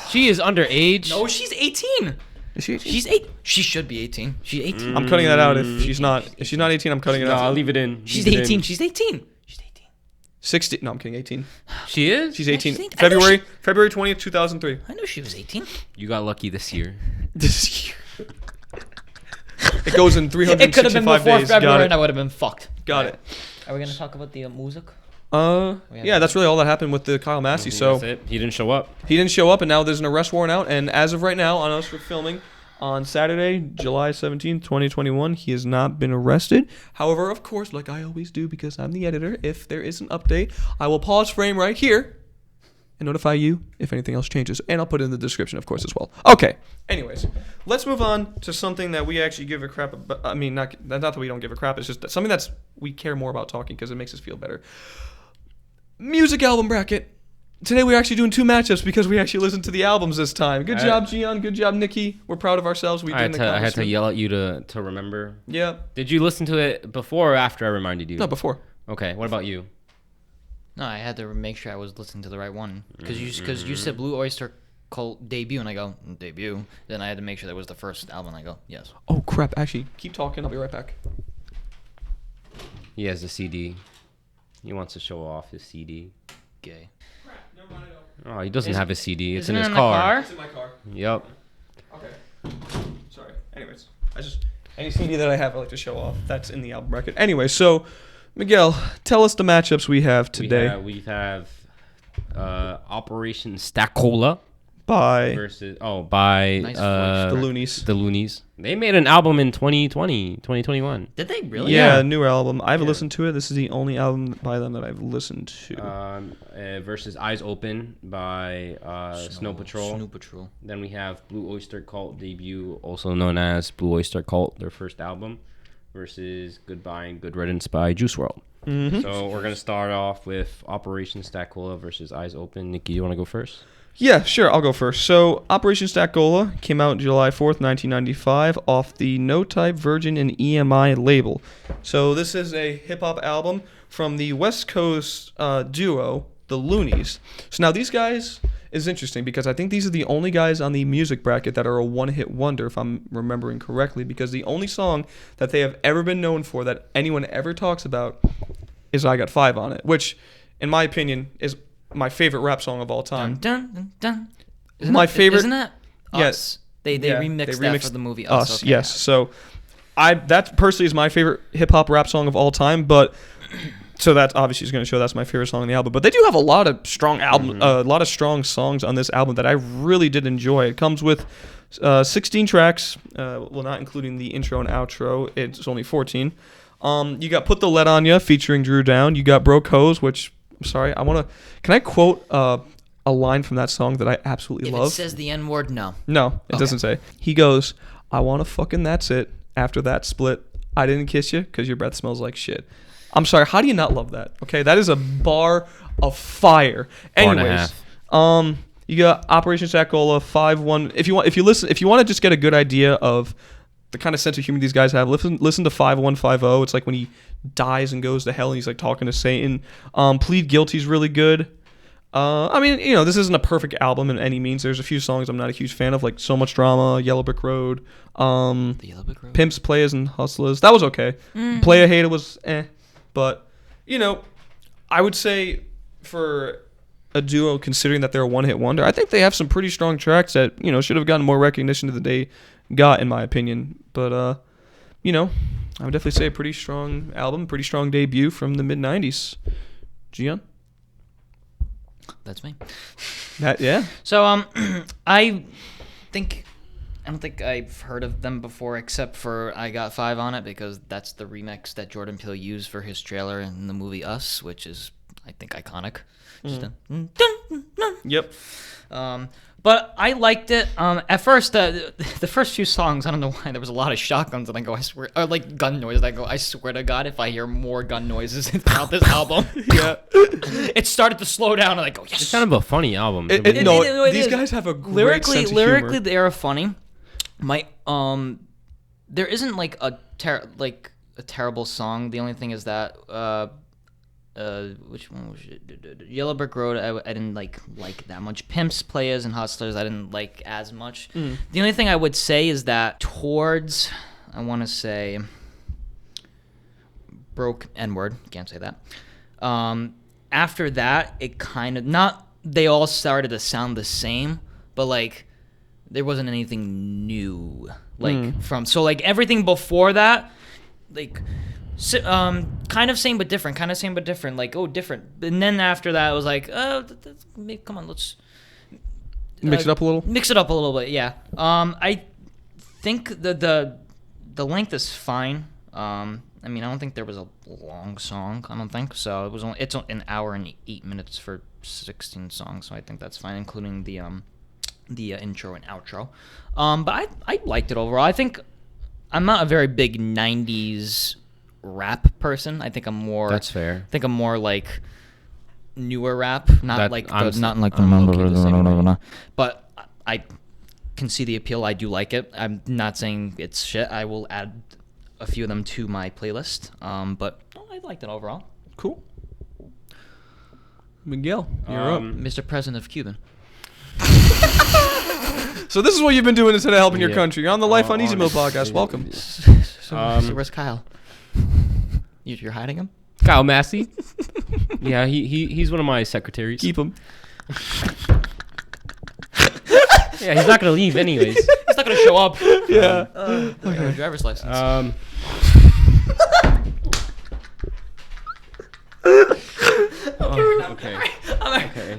She is underage. No, she's 18. is she? She's 8. She should be 18. She's 18. I'm cutting that out if she's not. If she's not 18, I'm cutting it No, out. I'll leave it in. She's Leave it 18. in. She's 18. She's 18. 16. No, I'm kidding. 18. She is? She's 18. she's 18. I know February 20th, 2003. I know she was 18. You got lucky this year. This year. It goes in It could have been 365 before days. February Got and I it. would have been fucked. Got it. Are we going to talk about the music? Yeah, that's really all that happened with the Kyle Massey. So That's it. He didn't show up. he didn't show up, and now there's an arrest warrant out. And as of right now, on us for filming on Saturday, July 17th, 2021, he has not been arrested. However, of course, like I always do because I'm the editor, if there is an update, I will pause frame right here and notify you if anything else changes. And I'll put it in the description, of course, as well. Okay. Anyways, let's move on to something that we actually give a crap about. I mean, not that we don't give a crap. It's just something that's we care more about talking because it makes us feel better. Music album bracket. Today we're actually doing 2 matchups because we actually listened to the albums this time. Good job, Gian. Good job, Nikki. We're proud of ourselves. We I did had to yell at you to remember. Yeah. Did you listen to it before or after I reminded you? No, before. Okay. What about you? No, I had to make sure I was listening to the right one. Because you said Blue Oyster Cult debut, and I go, debut. Then I had to make sure that was the first album, and I go, yes. Oh, crap. Actually, keep talking. I'll be right back. He has the CD. He wants to show off his CD. Gay. Oh, he doesn't have his CD. It's in Isn't his it in the car. car? It's in my car. Yep. Okay. Sorry. Anyways, any CD that I have, I like to show off. That's in the album bracket. Anyway, so Miguel, tell us the matchups we have today. We have Operation Stackola By versus by Nice the Loonies. The Loonies. They made an album in 2021. Did they really? Yeah, new album. I've listened to it. This is the only album by them that I've listened to. Versus Eyes Open by Snow Patrol. Snow Patrol. Then we have Blue Oyster Cult debut, also known as Blue Oyster Cult, their first album, versus Goodbye and Good Riddance by Juice WRLD. Mm-hmm. So we're gonna start off with Operation Stackola versus Eyes Open. Nikki, you want to go first? Yeah, sure. I'll go first. So, Operation Stackola came out July 4th, 1995, off the No Type, Virgin, and EMI label. So, this is a hip-hop album from the West Coast duo, the Loonies. So, now these guys is interesting because I think these are the only guys on the music bracket that are a one-hit wonder, if I'm remembering correctly, because the only song that they have ever been known for that anyone ever talks about is I Got 5 on It, which, in my opinion, is my favorite rap song of all time. Dun, dun, dun. Isn't that Yes. Us? They remixed that for the movie Us. Okay. Yes. So that personally is my favorite hip hop rap song of all time, but so that obviously is going to show that's my favorite song on the album. But they do have a lot of strong a lot of strong songs on this album that I really did enjoy. It comes with 16 tracks, well, not including the intro and outro. It's only 14. You got Put the Lead on Ya featuring Drew Down. You got Broke Hoes, which I'm sorry, can I quote a line from that song that I absolutely love? If it says the N-word, no. No, it doesn't say. He goes, I want to fucking that's it. After that split, I didn't kiss you because your breath smells like shit. I'm sorry, how do you not love that? Okay, that is a bar of fire. Anyways, you got Operation Stackola 5-1. If you want to just get a good idea of the kind of sense of humor these guys have, listen to 5150. It's like when he dies and goes to hell and he's like talking to Satan. Plead Guilty's really good. I mean, this isn't a perfect album in any means. There's a few songs I'm not a huge fan of, like So Much Drama, Yellow Brick Road, The Yellow Brick Road. Pimps, Players, and Hustlers. That was okay. Playa Hater was but I would say for a duo, considering that they're a one-hit wonder, I think they have some pretty strong tracks that should have gotten more recognition than they got, in my opinion. But I would definitely say a pretty strong album, pretty strong debut from the mid-90s. Gian? That's me. Yeah. So I don't think I've heard of them before, except for I Got 5 on It, because that's the remix that Jordan Peele used for his trailer in the movie Us, which is, I think, iconic. Just Yep. But I liked it. At first, the first few songs, I don't know why, there was a lot of shotguns, and I go, I swear, or like gun noises. I go, I swear to God, if I hear more gun noises throughout this album, Yeah. it started to slow down, and I go, yes. It's kind of a funny album. These is. guys have a great sense of lyrically, humor. they are funny. My there isn't like a terrible song. The only thing is that which one was it? Yellow Brick Road. I didn't like that much. Pimps, Players, and Hustlers I didn't like as much. The only thing I would say is that towards, I want to say, Broke N-word. Can't say that. After that, it kind of not. They all started to sound the same, but like there wasn't anything new. From so like everything before that, like. Kind of same but different. Like, oh, different. And then after that, it was like, come on, let's Mix it up a little. Mix it up a little bit, yeah. I think the length is fine. I mean, I don't think there was a long song. I don't think so. It's an hour and 8 minutes for 16 songs, so I think that's fine, including the intro and outro. But I liked it overall. I think I'm not a very big '90s rap person. I think I'm more. That's fair. I think I'm more like newer rap, not That- like I'm the, s- not like I'm low-key the same way. But I can see the appeal. I do like it. I'm not saying it's shit. I will add a few of them to my playlist. But I liked it overall. Cool. Miguel, you're up. Mr. President of Cuban. So this is what you've been doing instead of helping your Yeah. country. You're on the Life on Easy Mode honestly, podcast. Welcome. So where's Kyle? You're hiding him? Kyle Massey. Yeah, he's one of my secretaries. Keep him. Yeah, he's not gonna leave anyways. He's not gonna show up. Yeah. Okay. Driver's license. Okay. All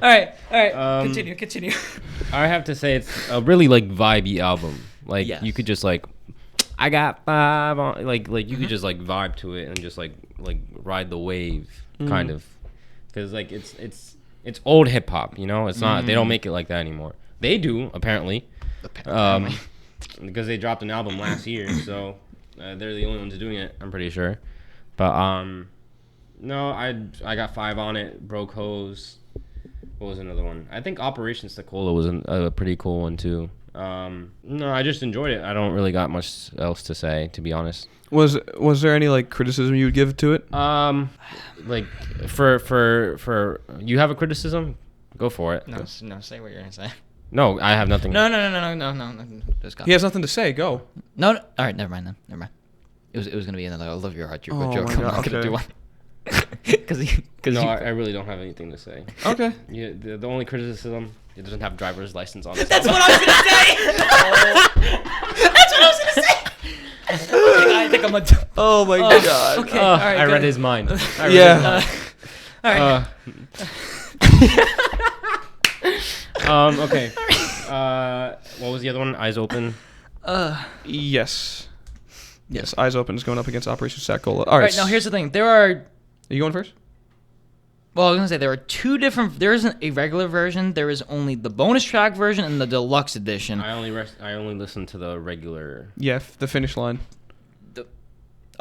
right. Continue. I have to say it's a really like vibey album. Like Yes. you could just like, I got 5 on. Like you could just like vibe to it and just like ride the wave kind of, because like it's old hip hop. You know, it's not. They don't make it like that anymore. They do apparently. Because they dropped an album last year, so they're the only ones doing it. I'm pretty sure. But no, I got 5 on it. Broke Hose. What was another one? I think Operation Stacola was a pretty cool one too. No, I just enjoyed it. I don't really got much else to say, to be honest. Was there any like criticism you would give to it? Like for you have a criticism? Go for it. No, say what you're gonna say. No, I have nothing. No. Just go. He has nothing to say. Go. No. All right, never mind. It was gonna be another I love your heart joke. Oh joke. my I'm God, not gonna okay. do one. Because No, I really don't have anything to say. Okay. Yeah, the only criticism, it doesn't have driver's license on it. That's what I was gonna say. That's what I was gonna say. I think I'm a. Oh my God. Okay. All right. I read good. his mind. Yeah. All right. Okay. What was the other one? Eyes Open. Yes. Yes. Eyes Open is going up against Operation Stacola. All right. Now here's the thing. There are. Are you going first? Well, I was gonna say there are two different. There isn't a regular version. There is only the bonus track version and the deluxe edition. I only listened to the regular. Yeah. The finish line.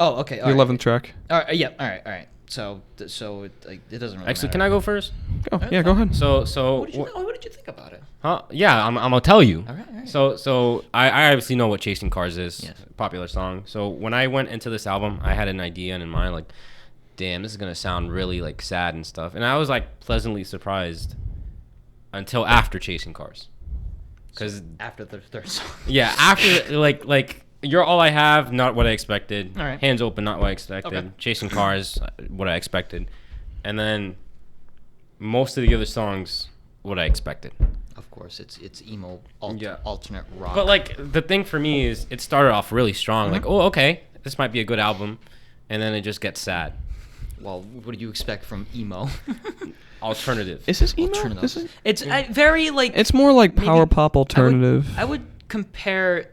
Oh, okay. The 11th track. All right. Yeah. All right. So it doesn't really Actually, matter. can I go first? Oh yeah. Go ahead. So What did you think about it? Huh? Yeah, I'm gonna tell you. All right. So I obviously know what Chasing Cars is. Yes. Popular song. So when I went into this album, I had an idea in mind, like, damn, this is gonna sound really like sad and stuff. And I was like pleasantly surprised until after Chasing Cars. Because After the third song. yeah, after like You're All I Have, not what I expected. All right. Hands Open, not what I expected. Okay. Chasing Cars, what I expected. And then most of the other songs, what I expected. Of course, it's emo Yeah. alternate rock. But like the thing for me is it started off really strong. Like, oh, okay, this might be a good album. And then it just gets sad. well, what do you expect from emo? Alternative. Is this emo? Alternative. This is- It's very like. It's more like Maybe- power pop alternative. I would compare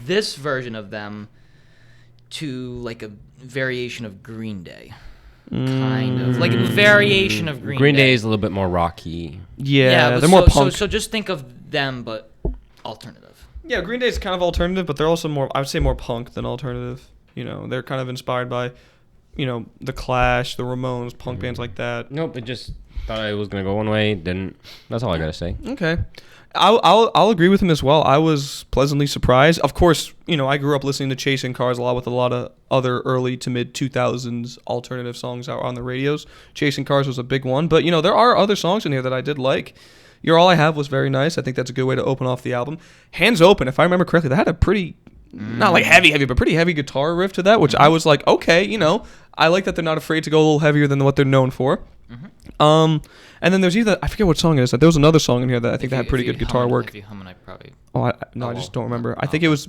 this version of them to like a variation of Green Day. Kind of like a variation of Green Day. Day is a little bit more rocky. Yeah, but they're more so, punk. So just think of them, but alternative. Yeah, Green Day is kind of alternative, but they're also more, I would say, more punk than alternative. You know, they're kind of inspired by the Clash, the Ramones, punk bands like that. Nope, it just thought I was gonna go one way, didn't. That's all I gotta say. Okay. I'll agree with him as well. I was pleasantly surprised. Of course, I grew up listening to Chasing Cars a lot with a lot of other early to mid 2000s alternative songs out on the radios. Chasing Cars was a big one, but there are other songs in here that I did like. You're All I Have was very nice. I think that's a good way to open off the album. Hands Open, if I remember correctly, that had a pretty not like heavy, but pretty heavy guitar riff to that, which I was like, okay, I like that they're not afraid to go a little heavier than what they're known for. And then there's I forget what song it is. There was another song in here that I think that had pretty good guitar work. If you hum, I probably. I just don't remember. I think it was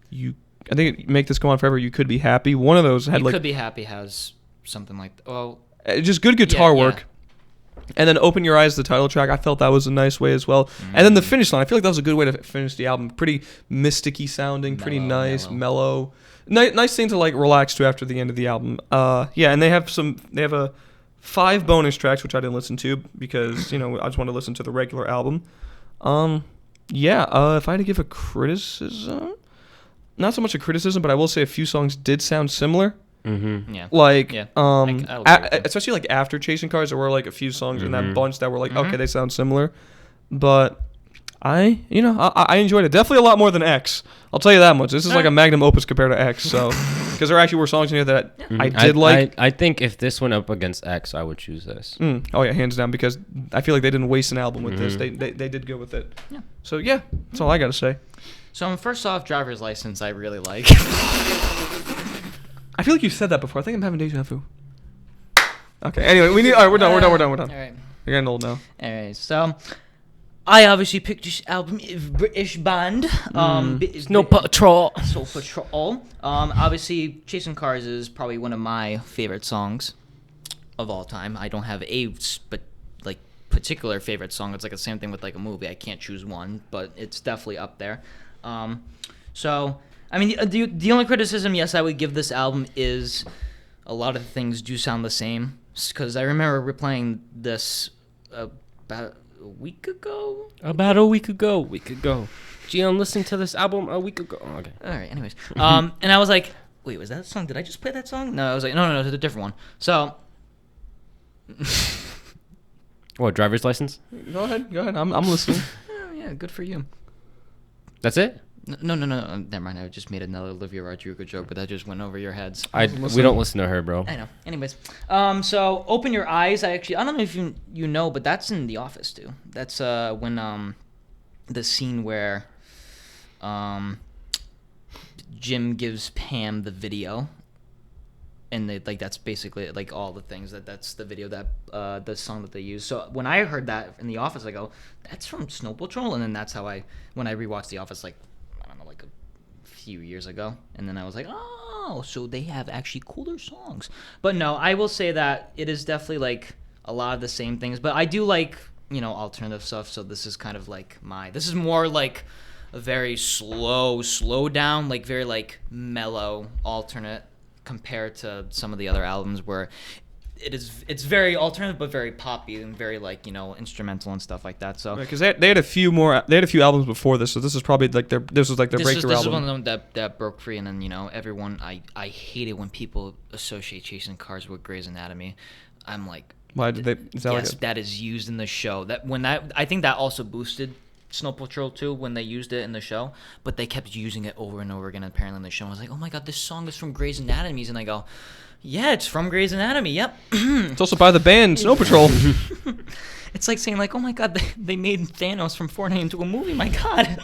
you. I think Make This Go On Forever. You Could Be Happy. One of those had Could Be Happy has something like just good guitar work. And then Open Your Eyes, the title track, I felt that was a nice way as well. And then the finish line, I feel like that was a good way to finish the album. Pretty mysticky sounding, pretty nice, mellow. Nice thing to relax to after the end of the album. And they have 5 bonus tracks, which I didn't listen to because, I just wanted to listen to the regular album. If I had to give a criticism, not so much a criticism, but I will say a few songs did sound similar. Mm-hmm. Yeah. Especially after Chasing Cars, there were a few songs in that bunch that were okay, they sound similar. But I enjoyed it. Definitely a lot more than X. I'll tell you that much. This is like a magnum opus compared to X. So, because there actually were songs in here that I did like. I think if this went up against X, I would choose this. Oh yeah, hands down. Because I feel like they didn't waste an album with this. They did good with it. Yeah. So yeah, that's all I gotta say. So first off, Driver's License, I really like. I feel like you said that before. I think I'm having deja vu. Okay. Anyway, we need. All right, we're done. We're done. All right. You're getting old now. All right. So, I obviously picked this album, British band. Snow Patrol. Obviously, Chasing Cars is probably one of my favorite songs of all time. I don't have a particular favorite song. It's the same thing with a movie. I can't choose one, but it's definitely up there. I mean, the only criticism, yes, I would give this album is a lot of things do sound the same. Because I remember replaying this about a week ago. Gian listened to this album a week ago. Oh, okay. All right, anyways. And I was like, wait, was that a song? Did I just play that song? No, I was like, no, it's a different one. So. What, Driver's License? Go ahead. I'm listening. Oh, yeah, good for you. That's it? No. Never mind. I just made another Olivia Rodrigo joke, but that just went over your heads. We don't listen to her, bro. I know. Anyways, so Open Your Eyes. I don't know if you know, but that's in The Office too. That's when the scene where Jim gives Pam the video, and they that's basically all the things that's the video that the song that they use. So when I heard that in The Office, I go, that's from Snow Patrol, and then that's how when I rewatched The Office a few years ago, and then I was like, oh, so they have actually cooler songs. But no, I will say that it is definitely a lot of the same things, but I do like alternative stuff. So this is kind of this is more a very slow down, very mellow alternate compared to some of the other albums where it's very alternative but very poppy and very instrumental and stuff like that. So because they had a few albums before this, so this is probably their breakthrough album. This is one of them that broke free, and then everyone I hate it when people associate Chasing Cars with Grey's Anatomy. I'm like, why did they? That is used in the show. I think that also boosted Snow Patrol 2 when they used it in the show, but they kept using it over and over again apparently in the show. I was like, oh my god, this song is from Grey's Anatomy, and I go, yeah, it's from Grey's Anatomy. Yep. It's also by the band Snow Patrol. It's like saying oh my god, they made Thanos from Fortnite into a movie. My god.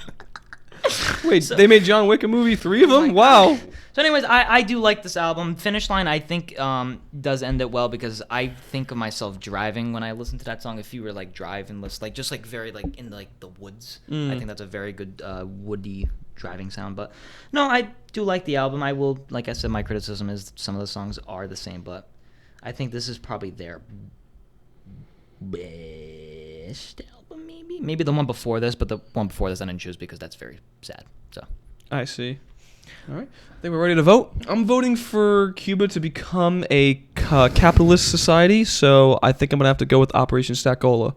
Wait, they made John Wick a movie? 3 of them? Wow. So anyways, I do like this album. Finish Line, I think, does end it well because I think of myself driving when I listen to that song. If you were driving, just very in the woods. I think that's a very good woody driving sound. But no, I do like the album. I will, like I said, my criticism is some of the songs are the same, but I think this is probably their best album, maybe the one before this, but the one before this I didn't choose because that's very sad. So I see. All right, I think we're ready to vote. I'm voting for Cuba to become a capitalist society, so I think I'm gonna have to go with Operation Stackola.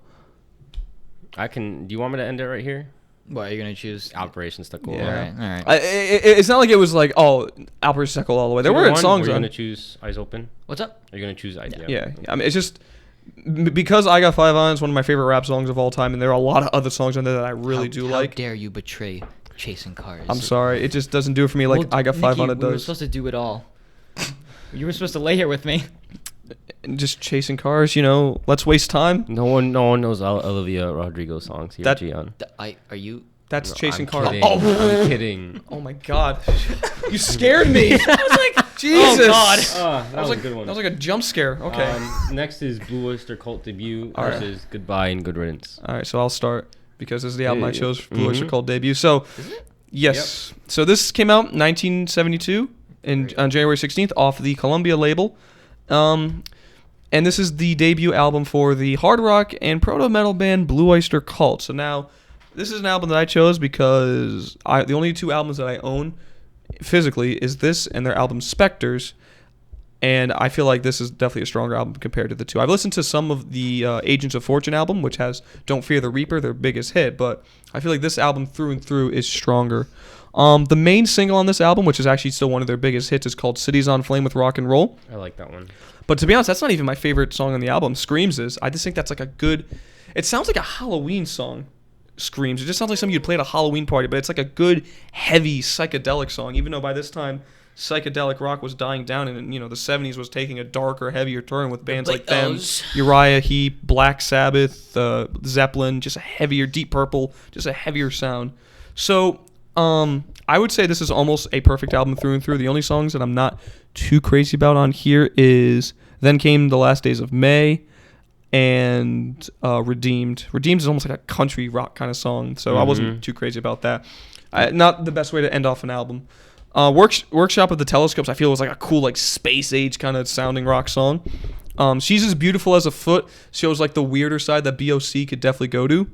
Do you want me to end it right here? What are you gonna choose? Operation Stucco. Yeah. All right. It's not like it was like Operation Stucco all the way. There were songs Are you on. gonna choose Eyes Open? What's up? Are you gonna choose Eyes? Yeah. I mean, it's just because I Got Five On is one of my favorite rap songs of all time, and there are a lot of other songs on there that I really do like. How dare you betray Chasing Cars? I'm sorry, it just doesn't do it for me like Well, I Got Five On Nikki, it we were does. supposed to do it all. You were supposed to lay here with me. And just Chasing Cars, let's waste time. No one knows Olivia Rodrigo songs here, Gian. Are you? That's No, Chasing I'm Cars. kidding. Oh, I'm kidding. oh my God, you scared me. I was like, Jesus. Oh God. That was like a good one. That was like a jump scare. Okay. Next is Blue Oyster Cult debut All right. versus Goodbye and Good Riddance. All right, so I'll start because this is the album I Yeah. chose for Blue Oyster Mhm. Cult debut. So, yes. So this came out 1972 on January 16th off the Columbia label. And this is the debut album for the hard rock and proto metal band Blue Oyster Cult. So now, this is an album that I chose because the only two albums that I own physically is this and their album Spectres. And I feel like this is definitely a stronger album compared to the two. I've listened to some of the Agents of Fortune album, which has Don't Fear the Reaper, their biggest hit, but I feel like this album through and through is stronger. The main single on this album, which is actually still one of their biggest hits, is called Cities on Flame with Rock and Roll. I like that one. But to be honest, that's not even my favorite song on the album. Screams is. I just think that's like a good... It sounds like a Halloween song. Screams. It just sounds like something you'd play at a Halloween party, but it's like a good, heavy, psychedelic song, even though by this time, psychedelic rock was dying down and, the 70s was taking a darker, heavier turn with bands like them, Uriah Heep, Black Sabbath, Zeppelin, just a heavier, Deep Purple, just a heavier sound. So, I would say this is almost a perfect album through and through. The only songs that I'm not too crazy about on here is Then Came the Last Days of May and Redeemed. Redeemed is almost like a country rock kind of song, so I wasn't too crazy about that. Not the best way to end off an album. Workshop of the Telescopes, I feel, was like a cool, like space age kind of sounding rock song. She's as Beautiful as a Foot shows like the weirder side that BOC could definitely go to.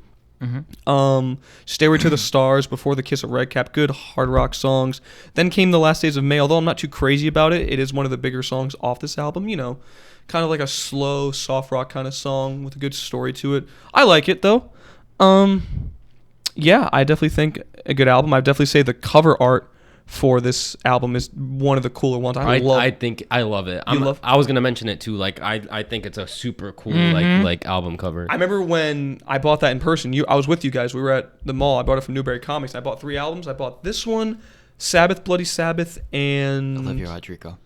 Stairway to the Stars, Before the Kiss of Redcap, good hard rock songs. Then Came the Last Days of May, although I'm not too crazy about it. It is one of the bigger songs off this album, kind of like a slow, soft rock kind of song with a good story to it. I like it though. Yeah, I definitely think a good album. I'd definitely say the cover art for this album is one of the cooler ones. I think I love it. I was gonna mention it too. Like I think it's a super cool like album cover. I remember when I bought that in person. I was with you guys. We were at the mall. I bought it from Newberry Comics. I bought 3 albums. I bought this one, Sabbath, Bloody Sabbath, and Olivia Rodrigo.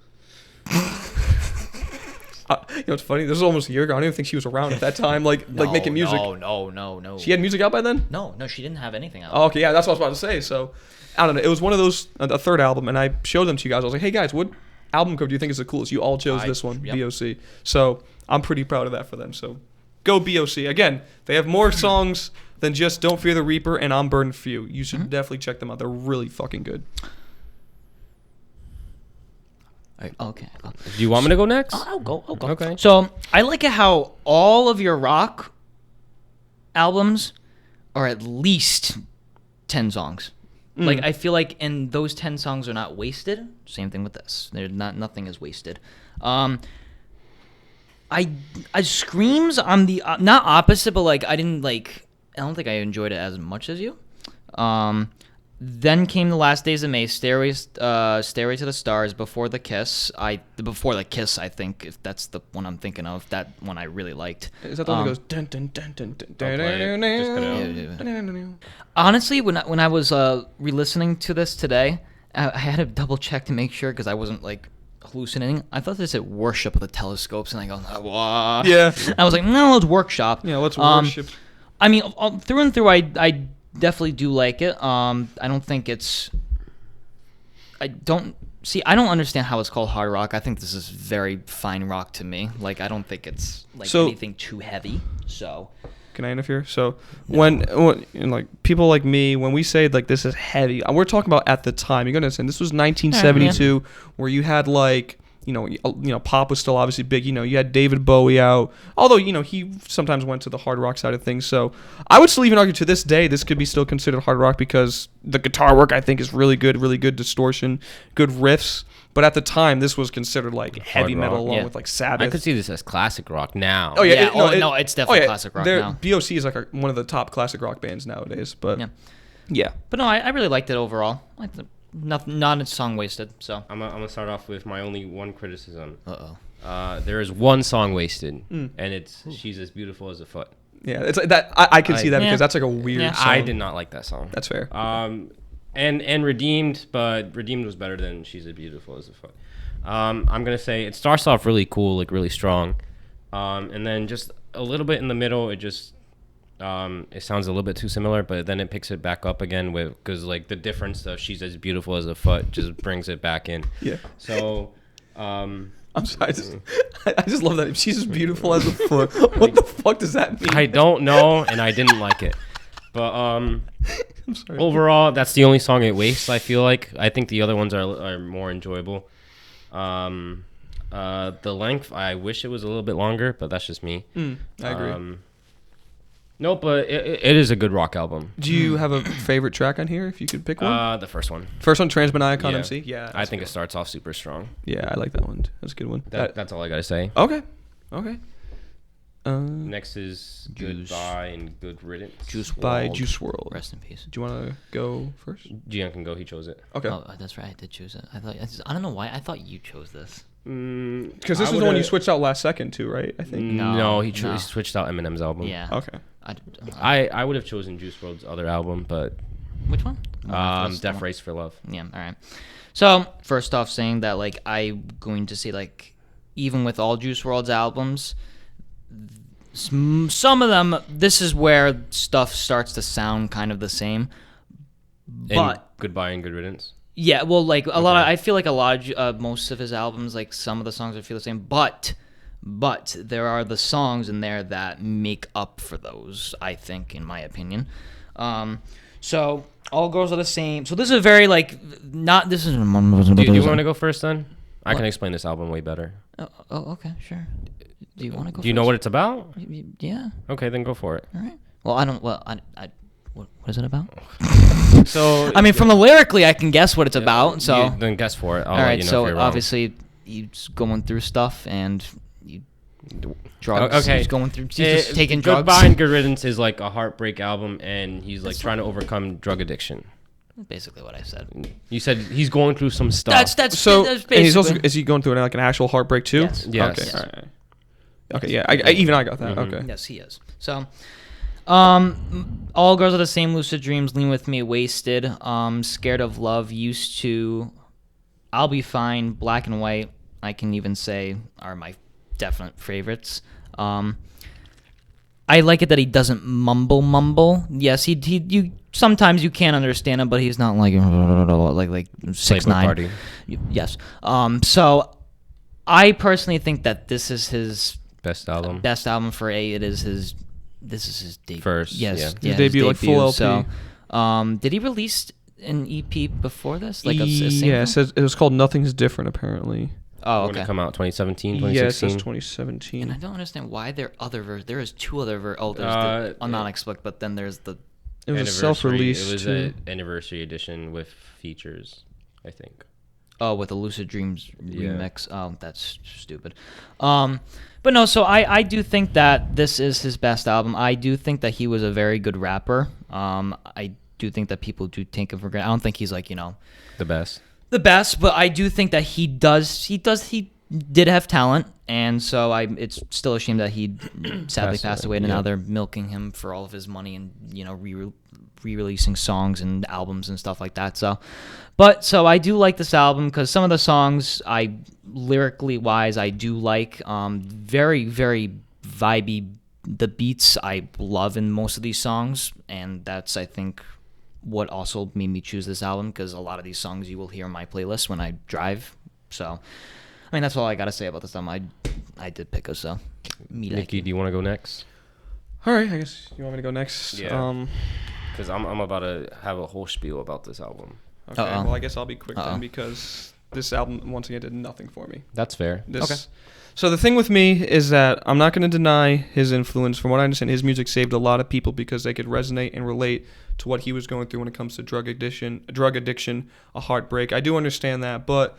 It's funny. This was almost a year ago. I don't even think she was around at that time, like making music. No. She had music out by then? No, she didn't have anything out. Oh, okay, yeah, that's what I was about to say. So, I don't know. It was one of those, a third album, and I showed them to you guys. I was like, hey, guys, what album cover do you think is the coolest? You all chose this one, yep. BOC. So, I'm pretty proud of that for them. So, go BOC. Again, they have more songs than just Don't Fear the Reaper and I'm Burning for You. You should definitely check them out. They're really fucking good. Okay. Do you want me to go next? I'll go. Okay. So I like it how all of your rock albums are at least 10 songs. Like I feel like in those 10 songs are not wasted. Same thing with this. Nothing is wasted. I Screams, I'm the not opposite, but like I don't think I enjoyed it as much as you. Then Came the Last Days of May, Stairway to the Stars, Before the Kiss. I think, if that's the one I'm thinking of, that one I really liked. Is that the one that goes dun dun dun dun dun dun dun? Honestly, when I was re-listening to this today, I had to double check to make sure because I wasn't like hallucinating. I thought this said Worship of the Telescopes, and I go, wah. Yeah. I was like, no, it's Workshop. Yeah, let's worship. I mean, through and through, I definitely do like it. I don't think it's. I don't understand how it's called hard rock. I think this is very fine rock to me. Like I don't think it's like anything too heavy. So. Can I interfere? So when like people like me, when we say like this is heavy, we're talking about at the time. You're gonna understand this was 1972, where you had like. You know, pop was still obviously big. You had David Bowie out, although he sometimes went to the hard rock side of things. So I would still even argue to this day this could be still considered hard rock because the guitar work I think is really good distortion, good riffs. But at the time, this was considered like heavy metal along with like Sabbath. I could see this as classic rock now. Oh yeah, it's definitely classic rock now. BOC is like one of the top classic rock bands nowadays. But Yeah. But no, I really liked it overall. I liked it. Not a song wasted. So I'm gonna start off with my only one criticism. uh-oh. There is one song wasted, and it's "She's as Beautiful as a Foot." Yeah, it's like that. I can see that Yeah. because that's like a weird Yeah. song. I did not like that song. That's fair. And Redeemed, but Redeemed was better than She's as Beautiful as a Foot. I'm gonna say it starts off really cool, like really strong, and then just a little bit in the middle, it just it sounds a little bit too similar, but then it picks it back up again because like the difference of She's as Beautiful as a Foot just brings it back in. Yeah. So. I'm sorry. I just love that. If she's as beautiful as a foot, what the fuck does that mean? I don't know, and I didn't like it. But I'm sorry. overall, that's the only song it wastes, I feel like. I think the other ones are more enjoyable. The length, I wish it was a little bit longer, but that's just me. I agree. No, but it is a good rock album. Do you have a favorite track on here? If you could pick one. The first one. First one, Transmaniacon Yeah. MC. Yeah. I think it starts off super strong. Yeah, I like that one. That's a good one. That's all I gotta say. Okay. Next is Juice. Goodbye and Good Riddance. Juice By WRLD. Juice WRLD. Rest in peace. Do you want to go first? Gian can go. He chose it. Okay. Oh, that's right. I did choose it. I don't know why. I thought you chose this. Because this was the one you switched out last second too, right? I think. No, he no. switched out Eminem's album. Yeah. Okay. I would have chosen Juice WRLD's other album, but Which one? Death Race for Love. Yeah. All right. So first off, saying that like I'm going to say like even with all Juice WRLD's albums, some of them this is where stuff starts to sound kind of the same. But And Goodbye and Good Riddance. yeah, well, like a lot. I feel like a lot of most of his albums, like some of the songs I feel the same, but there are the songs in there that make up for those. I think, in my opinion. So All Girls Are the Same. So this is a very like not. This is. Do you want to go first then? I can explain this album way better. Oh, okay, sure. Do you want to go? Do you know what it's about? Yeah. Okay, then go for it. All right. Well, I don't. Well, I what is it about? So I mean, from the lyrically, I can guess what it's about. So then guess for it. I'll all let right. you know if So you're wrong. obviously, he's going through stuff and you drugs. Okay. He's going through. He's just taking drugs. Goodbye and Good Riddance is like a heartbreak album, and he's like trying to overcome drug addiction. Basically, what I said. You said he's going through some stuff. That's So that's and he's also basically- is he going through like an actual heartbreak too? Yes. Yes. Okay. Yes. All right. Okay. Yeah. I got that. Mhm. Okay. Yes, he is. So, All Girls Are the Same, Lucid Dreams, Lean With Me, Wasted, Scared of Love, Used to, I'll Be Fine, Black and White, I can even say are my definite favorites. I like it that he doesn't mumble. Yes, you sometimes you can't understand him, but he's not like 6ix9ine. Party. Yes. So I personally think that this is his Best album. best album for It is his. This is his debut. First, yes, yeah. His debut, like, full LP. So, did he release an EP before this? Like a yeah, single? it says it was called Nothing's Different apparently. Oh, When okay. it come out, 2017, Yeah, it 2016. says And 2017. I don't understand why there are other there is two other there's Uh, the non-explicit, but then there's the It was a Anniversary. self-release It was too. an anniversary edition with features, I think. with the Lucid Dreams Yeah. remix. Oh, that's stupid. But no, so I do think that this is his best album. I do think that he was a very good rapper. I do think that people do take him for granted. I don't think he's like, The best. the best, but I do think that he did have talent, and so it's still a shame that he sadly passed away, and yeah. now they're milking him for all of his money and re-releasing songs and albums and stuff like that. So I do like this album because some of the songs lyrically wise I do like. Very very vibey. The beats I love in most of these songs, and that's I think what also made me choose this album because a lot of these songs you will hear in my playlist when I drive. So, I mean, that's all I got to say about this album. I did pick it, so. Nikki, do you want to go next? All right, I guess you want me to go next. Yeah. Because I'm about to have a whole spiel about this album. Okay. Uh-oh. Well, I guess I'll be quick Uh-oh. then because this album once again did nothing for me. That's fair. Okay. So the thing with me is that I'm not going to deny his influence. From what I understand, his music saved a lot of people because they could resonate and relate to what he was going through when it comes to drug addiction, a heartbreak. I do understand that, but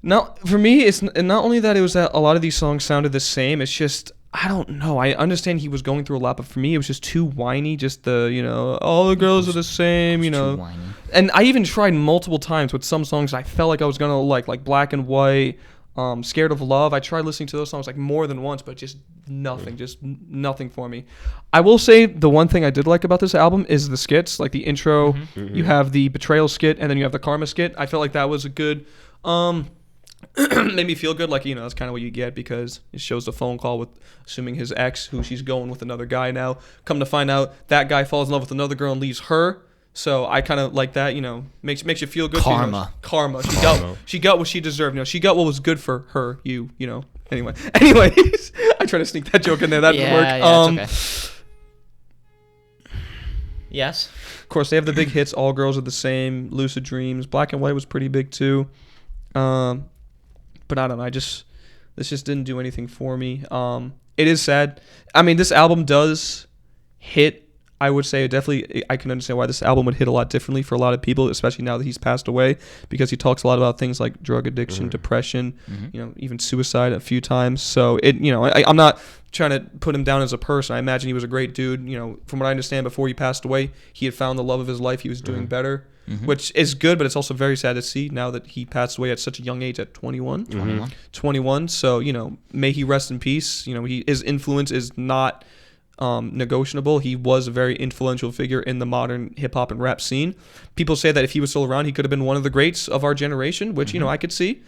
now for me, it's not only that it was that a lot of these songs sounded the same. It's just I don't know. I understand he was going through a lot, but for me, it was just too whiny. Just all the girls are the same, Too whiny. And I even tried multiple times with some songs I felt like I was gonna like Black and White, Scared of Love. I tried listening to those songs like more than once, but just nothing for me. I will say the one thing I did like about this album is the skits, like the intro. You have the betrayal skit, and then you have the karma skit. I felt like that was a good. Made me feel good, like, that's kind of what you get, because it shows the phone call with assuming his ex, who she's going with another guy now. Come to find out, that guy falls in love with another girl and leaves her. So I kind of like that, makes you feel good. Karma. Karma. She got what she deserved. She got what was good for her. Anyways, I tried to sneak that joke in there. That didn't work. Yeah, it's okay. Yes. Of course, they have the big hits. All Girls Are the Same, Lucid Dreams, Black and White was pretty big too. But I don't know. This just didn't do anything for me. It is sad. I mean, this album does hit. I would say definitely. I can understand why this album would hit a lot differently for a lot of people, especially now that he's passed away, because he talks a lot about things like drug addiction, depression, even suicide a few times. So I'm not trying to put him down as a person. I imagine he was a great dude. From what I understand, before he passed away, he had found the love of his life. He was doing better. Which is good, but it's also very sad to see now that he passed away at such a young age, at 21. 21. So, may he rest in peace. His influence is not negotiable. He was a very influential figure in the modern hip hop and rap scene. People say that if he was still around, he could have been one of the greats of our generation, which, I could see.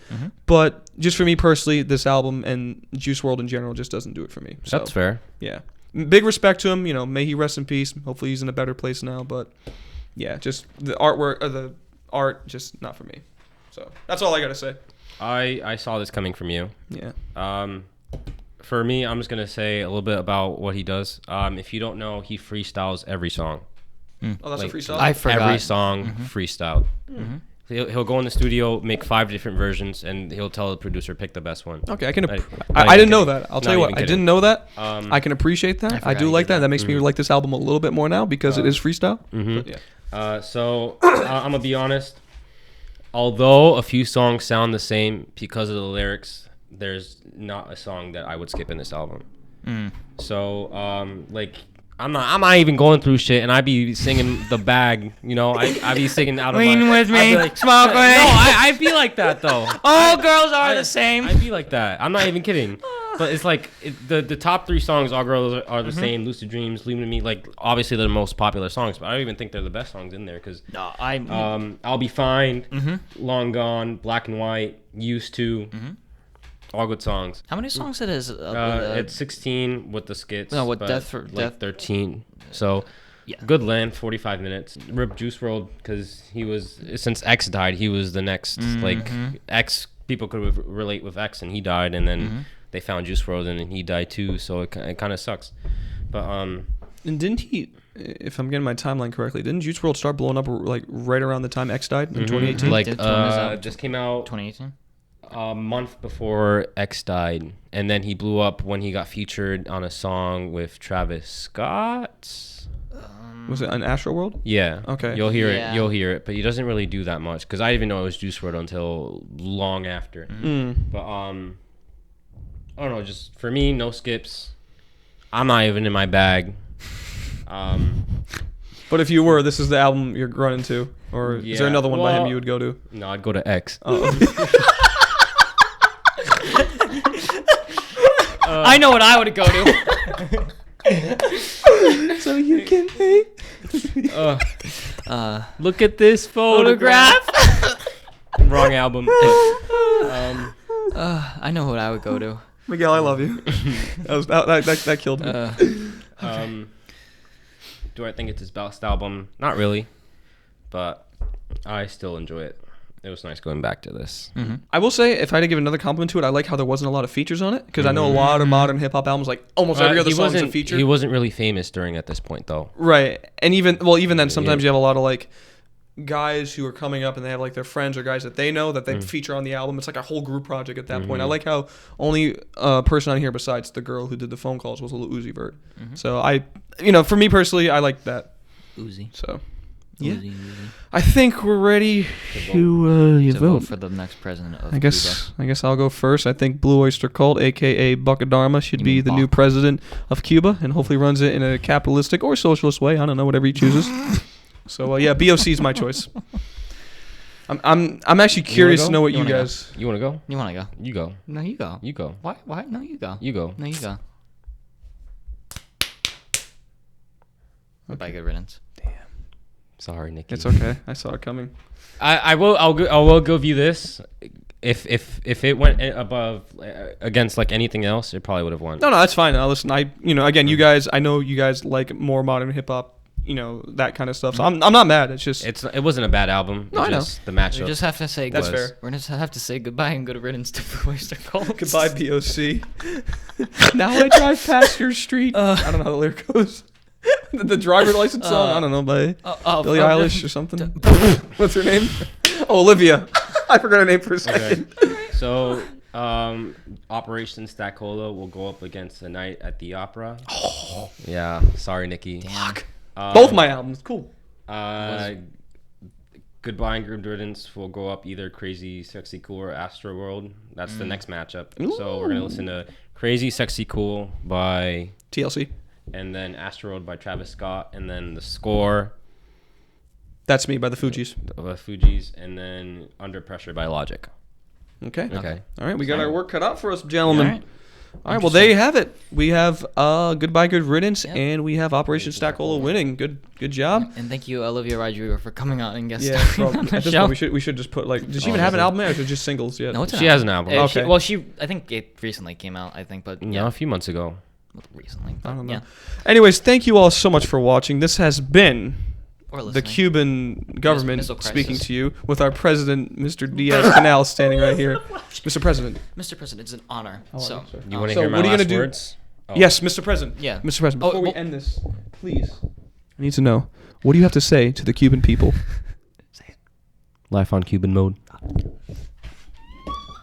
But just for me personally, this album and Juice WRLD in general just doesn't do it for me. So, that's fair. Yeah. Big respect to him. May he rest in peace. Hopefully he's in a better place now, but yeah, just the artwork or the art, just not for me. So that's all I gotta say. I saw this coming from you. Yeah. For me, I'm just gonna say a little bit about what he does. If you don't know, he freestyles every song. Oh, that's a freestyle? I forgot. Every song freestyled. He'll go in the studio, make 5 different versions, and he'll tell the producer, pick the best one. Okay, I didn't know that. I'll tell you what, I kidding. didn't know that. I can appreciate that. I do like that. That makes me like this album a little bit more now because it is freestyle. But yeah. So I'm gonna be honest. Although a few songs sound the same because of the lyrics, there's not a song that I would skip in this album. So I'm not even going through shit, and I be singing the bag, I be singing out of Lean with me, smoke with me. No, I be like that though. All girls are the same. I be like that. I'm not even kidding. But it's like the top 3 songs, All Girls Are the Same, Lucid Dreams, Leaving Me, like obviously they're the most popular songs, but I don't even think they're the best songs in there because I'll Be Fine, Long Gone, Black and White, Used To. All good songs. How many songs it is? It's 16 with the skits. No, with but Death for like Death. 13. So, Yeah. good length, 45 minutes. Rip Juice WRLD because he was, since X died, he was the next X. People could relate with X, and he died, and then they found Juice WRLD, and he died too. So it kind of sucks. But and didn't he? If I'm getting my timeline correctly, didn't Juice WRLD start blowing up like right around the time X died in 2018? Like just came out 2018. a month before X died, and then he blew up when he got featured on a song with Travis Scott. Was it an Astro World? Yeah. Okay. You'll hear Yeah. it. You'll hear it, but he doesn't really do that much because I didn't even know it was Juice WRLD until long after. But I don't know. Just for me, no skips. I'm not even in my bag. But if you were, this is the album you're running to, or is there another one by him you would go to? No, I'd go to X. I know what I would go to. So you can hate. Look at this photograph. Wrong album. I know what I would go to. Miguel, I love you. That killed me. Do I think it's his best album? Not really, but I still enjoy it. It was nice going back to this. I will say, if I had to give another compliment to it, I like how there wasn't a lot of features on it, because I know a lot of modern hip hop albums, like almost every other song is a feature. He wasn't really famous at this point, though. Right, and even then, sometimes you have a lot of like guys who are coming up and they have like their friends or guys that they know that they feature on the album. It's like a whole group project at that point. I like how only person on here besides the girl who did the phone calls was a little Uzi Vert. So for me personally, I like that. Uzi. So Yeah. Easy. I think we're ready to To vote for the next president of I guess I'll go first. I think Blue Oyster Cult, aka Buckadarma, should be the new president of Cuba, and hopefully runs it in a capitalistic or socialist way. I don't know, whatever he chooses. So yeah, BOC is my choice. I'm actually curious to know what you guys. You want to go? You want to go? You go. No, you go. You go. Why? No, you go. You go. No, you go. Goodbye, good riddance. Sorry, Nikki. It's okay. I saw it coming. I will give you this. If it went above against like anything else, it probably would have won. No, that's fine. Listen, again, you guys. I know you guys like more modern hip hop. That kind of stuff. So I'm not mad. It's just it wasn't a bad album. No, I know. The matchup. We just have to say That's fair. We're just have to say goodbye and good riddance to Blue Oyster Cult. goodbye, BOC. Now I drive past your street. I don't know how the lyric goes. The driver license song. I don't know, by Billie Eilish or something. What's her name? Oh, Olivia. I forgot her name for a second. Okay. So, Operation Stackola will go up against The Night at the Opera. Oh. Yeah. Sorry, Nikki. Damn. Both my albums. Cool. Goodbye and Good Riddance will go up either Crazy, Sexy, Cool or Astro World. That's the next matchup. So we're going to listen to Crazy, Sexy, Cool by TLC. And then Astro World by Travis Scott. And then the score. That's Me by the Fugees. Fugees. And then Under Pressure by Logic. Okay. Okay. All right. We got our work cut out for us, gentlemen. All All right, well, there you have it. We have Goodbye, Good Riddance, and we have Operation Stackola winning. Good job. And thank you, Olivia Rodrigo, for coming out and guest Yeah, starring on the at this show. point, we should just put, like, does she even have an album yet, or is it just singles yet? No, it's She has an album. Okay. I think it recently came out, but Yeah, a few months ago. recently. I don't know. Yeah. Anyways, thank you all so much for watching. This has been Or the listening. Cuban government Missile crisis. speaking to you with our president, Mr. Diaz-Canal, standing right here. Mr. President. Mr. President, it's an honor. Oh, So, sorry. You want to So hear my what are you last gonna do? words? Oh. Yes, Mr. President. Yeah. Mr. President, Oh, before we well- end this, please, I need to know, what do you have to say to the Cuban people? Life on Cuban mode.